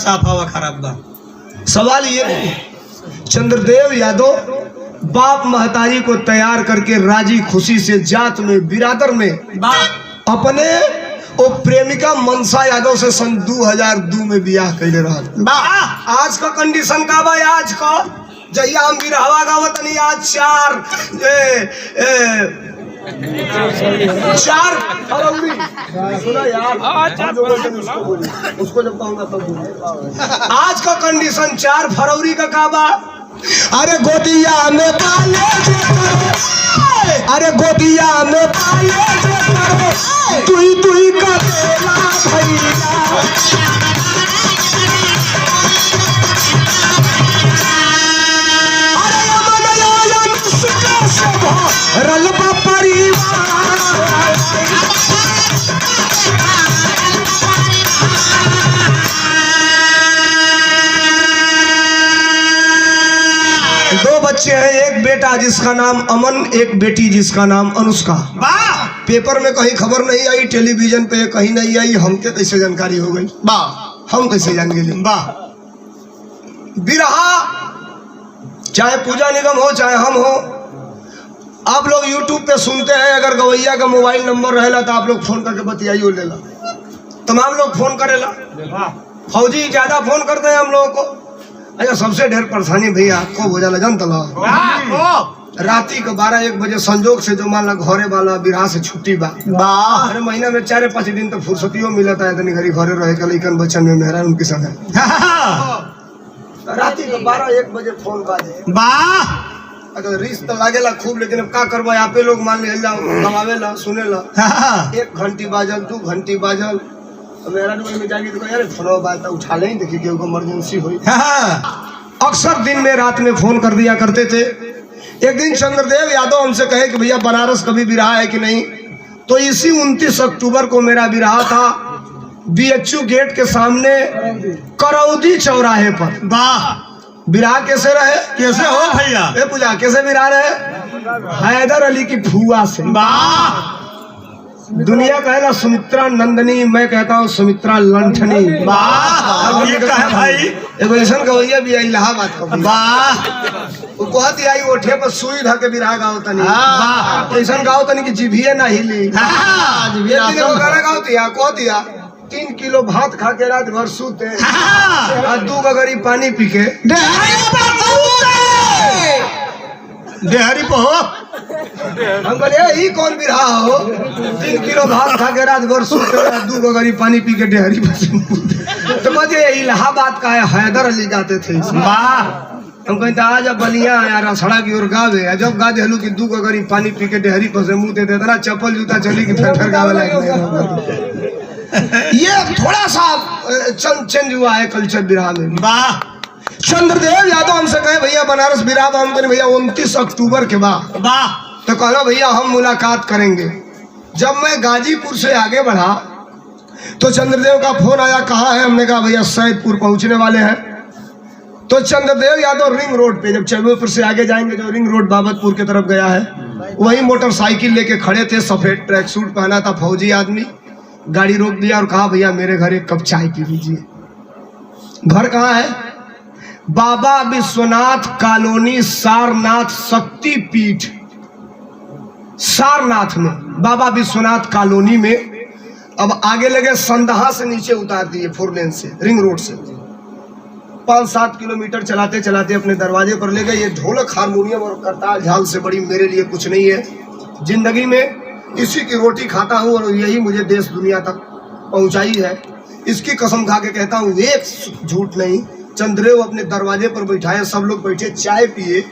Speaker 2: साफ हवा खराब बा।
Speaker 1: सवाल ये चंद्रदेव यादव बाप महतारी को तैयार करके राजी खुशी से जात में बिरादर में अपने वो प्रेमिका मनसा यादव से सन 2002 में बियाह कैले रहा। आज का कंडीशन का बा आज का जहिया हम बिरहवा गावत नहीं आज 4 फरवरी सुना यार उसको जब कहूँगा तब बोलिए। आज का कंडीशन 4 फरवरी का काबा। अरे गोदिया में पाले अरे गोदिया में पाले तुई का भैया रलबा परिवार दो बच्चे हैं, एक बेटा जिसका नाम अमन एक बेटी जिसका नाम अनुष्का। पेपर में कहीं खबर नहीं आई टेलीविजन पे कहीं नहीं आई हमके कैसे जानकारी हो गई हम कैसे जान गए। बिरहा चाहे पूजा निगम हो चाहे हम हो आप लोग YouTube पे सुनते हैं अगर गवैया का मोबाइल नंबर रहेला तो आप लोग फोन करके बतियाइयो लेला तमाम लोग फोन करेला फौजी ज्यादा फोन करते हैं हम लोगों को। अच्छा सबसे ढेर परेशानी भैया आपको हो जाला जानता राती को 12-1 बजे संजोग से जो मान ला घरे वाला बिरहा से छुट्टी बा अरे महीना में 4-5 दिन तो फुर्सतियों मिलता है इतनी घड़ी घरे रहे का लेकिन बच्चन में मेहरा उनके संग राती को 12-1 बजे फोन बाजे अगर रिश्ता लागेला खूब लेकिन अब का करबो आपे लोग मान ले गवावेला सुनेला 1 घंटी बाजल 2 घंटी बाजल मेरा में जाके तो यार फोन बात उठा ले देखी कि इमरजेंसी हुई। अक्सर दिन में रात में फोन कर दिया करते थे। एक दिन चंद्रदेव यादव हमसे कहे कि भैया बनारस कभी बिरहा है कि नहीं। तो इसी 29 अक्टूबर को मेरा बिरहा था BHU गेट के सामने करौदी चौराहे पर। बिरहा कैसे रहे
Speaker 2: कैसे हो भैया
Speaker 1: पूजा कैसे बिरहा रहे हैदर अली की फुआ से। दुनिया कहेगा सुमित्रा नंदनी मैं कहता हूँ सुमित्रा लंठनी।
Speaker 2: ये क्या है भाई
Speaker 1: एगो ऐसा गवैया भी इलाहाबाद का वो कहती आई ओठे पर सुई धा के बिरहा गाओ तनी ऐसा गाओ तनी की जिभिए ना हिली गाना गाओ दिया कह दिया 3 किलो भात खा के रात भर सूते 2 गगरी पानी पी के
Speaker 3: देहरी पे हो।
Speaker 1: हम कहले ई कौन बिरहा हो 3 किलो भात खा के रात भर सोते 2 गगरी पानी पी के डेहरी पर तो मुझे इलाहाबाद का है हैदर अली गाते थे इसमें।
Speaker 3: वाह
Speaker 1: हम कहते आज बलिया यार सड़ा की ओर गावे जब गा देलू कि 2 गगरी पानी पी के डेहरी पर से मुंह दे देता चप्पल जूता चली कि फिर गावे लायक ये थोड़ा सा चेंज हुआ है कल्चर बिरहा में।
Speaker 3: वाह
Speaker 1: चंद्रदेव यादव हमसे कहे भैया बनारस बिरहा हम कहें भैया 29 अक्टूबर के बाद
Speaker 3: वाह
Speaker 1: तो कहना भैया हम मुलाकात करेंगे। जब मैं गाजीपुर से आगे बढ़ा तो चंद्रदेव का फोन आया कहाँ है हमने कहा भैया सैदपुर पहुंचने वाले हैं। तो चंद्रदेव यादव रिंग रोड पे जब चैबुपुर से आगे जाएंगे जो रिंग रोड बाबतपुर की तरफ गया है वही मोटरसाइकिल लेके खड़े थे सफेद ट्रैक सूट पहना था फौजी आदमी गाड़ी रोक दिया और कहा भैया मेरे घर 1 कप चाय पी लीजिए। घर कहाँ है बाबा विश्वनाथ कॉलोनी सारनाथ शक्तिपीठ सारनाथ में बाबा विश्वनाथ कॉलोनी में। अब आगे लगे संदहा से नीचे उतार दिए 4 लेन से रिंग रोड से 5-7 किलोमीटर चलाते चलाते अपने दरवाजे पर ले गए। ये ढोलक हारमोनियम और करताल झाल से बड़ी मेरे लिए कुछ नहीं है जिंदगी में। इसी की रोटी खाता हूँ और यही मुझे देश दुनिया तक पहुंचाई है। इसकी कसम खा के कहता हूँ एक झूठ नहीं। चंद्रदेव अपने दरवाजे पर बैठाए सब लोग बैठे चाय पिए।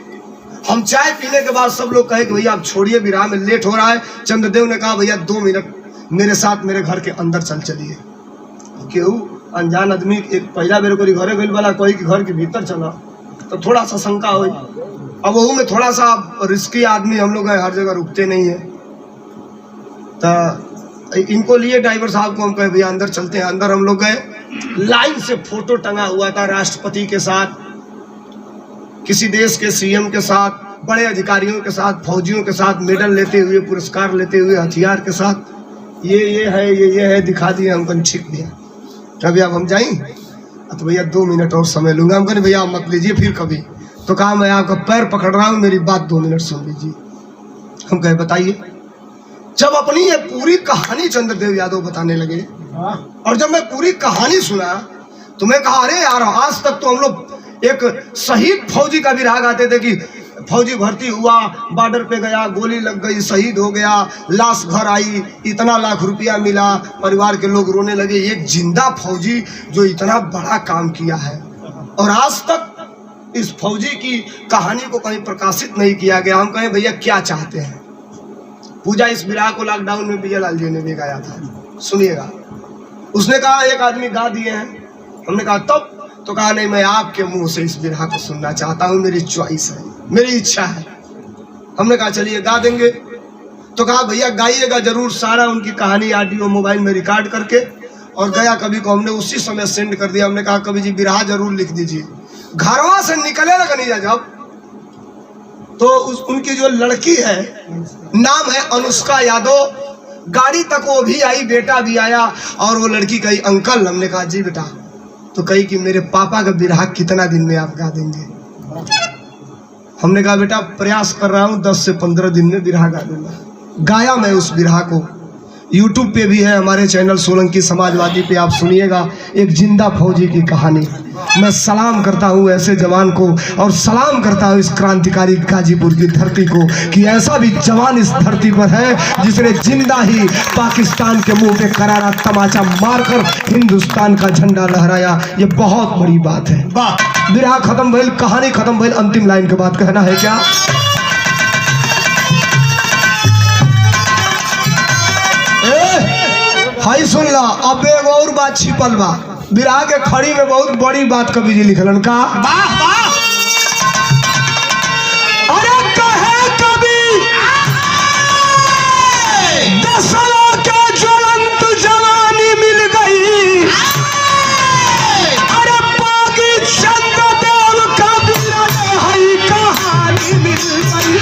Speaker 1: हम चाय पीने के बाद सब लोग कहे कि भैया आप छोड़िए विराम में लेट हो रहा है। चंद्रदेव ने कहा भैया 2 मिनट मेरे साथ मेरे घर के अंदर चलिए। क्यों अनजान आदमी एक पहला मेरे को घरे गई वाला कोई के घर के भीतर चला तो थोड़ा सा शंका हुई। अब वो में थोड़ा सा रिस्की आदमी हम लोग हर जगह रुकते नहीं है तो इनको लिए ड्राइवर साहब को हम कहे भैया अंदर चलते हैं। अंदर हम लोग गए लाइन से फोटो टंगा हुआ था राष्ट्रपति के साथ किसी देश के सीएम के साथ बड़े अधिकारियों के साथ फौजियों के साथ मेडल लेते हुए पुरस्कार लेते हुए हथियार के साथ ये है दिखा दिए। हम कहीं ठीक भैया कभी अब हम जाएं तो भैया 2 मिनट और समय लूंगा। हम कहें भैया आप मत लीजिए फिर कभी तो कहा मैं आपका पैर पकड़ रहा हूँ मेरी बात 2 मिनट सुन लीजिए। हम कहे बताइए। जब अपनी ये पूरी कहानी चंद्रदेव यादव बताने लगे और जब मैं पूरी कहानी सुना तो मैं कहा अरे यार आज तक तो हम लोग एक शहीद फौजी का विराग आते थे कि फौजी भर्ती हुआ बॉर्डर पे गया गोली लग गई शहीद हो गया लाश घर आई इतना लाख रुपया मिला परिवार के लोग रोने लगे। एक जिंदा फौजी जो इतना बड़ा काम किया है और आज तक इस फौजी की कहानी को कहीं प्रकाशित नहीं किया गया। हम कहें भैया क्या चाहते हैं। पूजा इस विराग को लॉकडाउन में विजयलाल जी ने भी गाया था सुनिएगा। उसने कहा एक आदमी गा दिए हैं। हमने कहा तब तो कहा नहीं मैं आपके मुंह से इस विरहा को सुनना चाहता हूँ मेरी चॉइस है मेरी इच्छा है। हमने कहा चलिए गा देंगे। तो कहा भैया गाइएगा जरूर सारा उनकी कहानी ऑडियो मोबाइल में रिकॉर्ड करके और गया कवि को हमने उसी समय सेंड कर दिया। हमने कहा कवि जी विरहा जरूर लिख दीजिए। घरवा से निकले लगा नहीं जब तो उनकी जो लड़की है नाम है अनुष्का यादव गाड़ी तक वो भी आई बेटा भी आया और वो लड़की कही अंकल। हमने कहा जी बेटा तो कही कि मेरे पापा का विरहा कितना दिन में आप गा देंगे। हमने कहा बेटा प्रयास कर रहा हूँ 10 से 15 दिन में विरहा गा दूंगा। गाया मैं उस विरहा को यूट्यूब पे भी है हमारे चैनल सोलंकी समाजवादी पे आप सुनिएगा एक जिंदा फौजी की कहानी। मैं सलाम करता हूँ ऐसे जवान को और सलाम करता हूँ इस क्रांतिकारी गाजीपुर की धरती को कि ऐसा भी जवान इस धरती पर है जिसने जिंदा ही पाकिस्तान के मुंह पे करारा तमाचा मारकर हिंदुस्तान का झंडा लहराया। ये बहुत बड़ी बात है। विरहा खत्म भइल कहानी खत्म भइल अंतिम लाइन के बाद कहना है क्या हाई सुन ला। अब एक और बात छिपल बा विरहा के खड़ी में बहुत बड़ी बात कवि जी लिखलन का अरे कहे कवि दसलों के ज्वलंत जवानी मिल गई। अरे बागी चंद्रदेव का विरह कहानी मिल गई।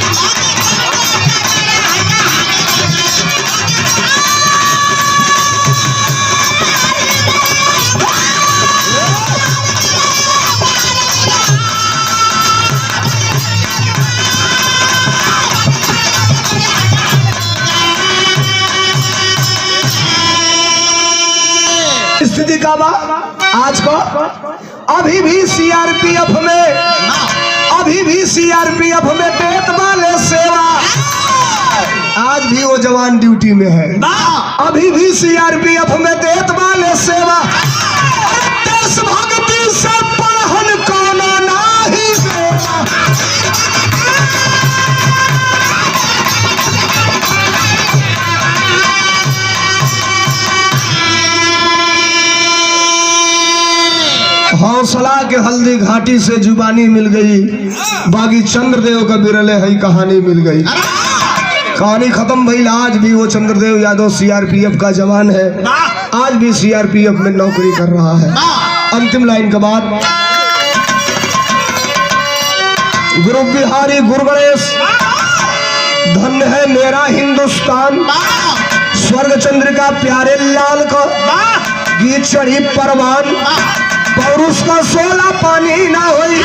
Speaker 1: स्थिति का बा आज को अभी भी सीआरपीएफ में देत वाले सेवा आज भी वो जवान ड्यूटी में है अभी भी सीआरपीएफ में देत वाले सेवा देशभक्ति से पढ़न कोनो नाही बेवा। हौसला के हल्दी घाटी से जुबानी मिल गई बागी चंद्रदेव का बिरले है कहानी मिल गई कहानी खत्म भई। आज भी वो चंद्रदेव यादव सीआरपीएफ का जवान है आज भी सीआरपीएफ में नौकरी कर रहा है। अंतिम लाइन के बाद गुरु बिहारी गुरु गणेश धन्य है मेरा हिंदुस्तान स्वर्ग चंद्रिका प्यारे लाल का गीत चढ़ी परवान पौरुष का सोला पानी ना होई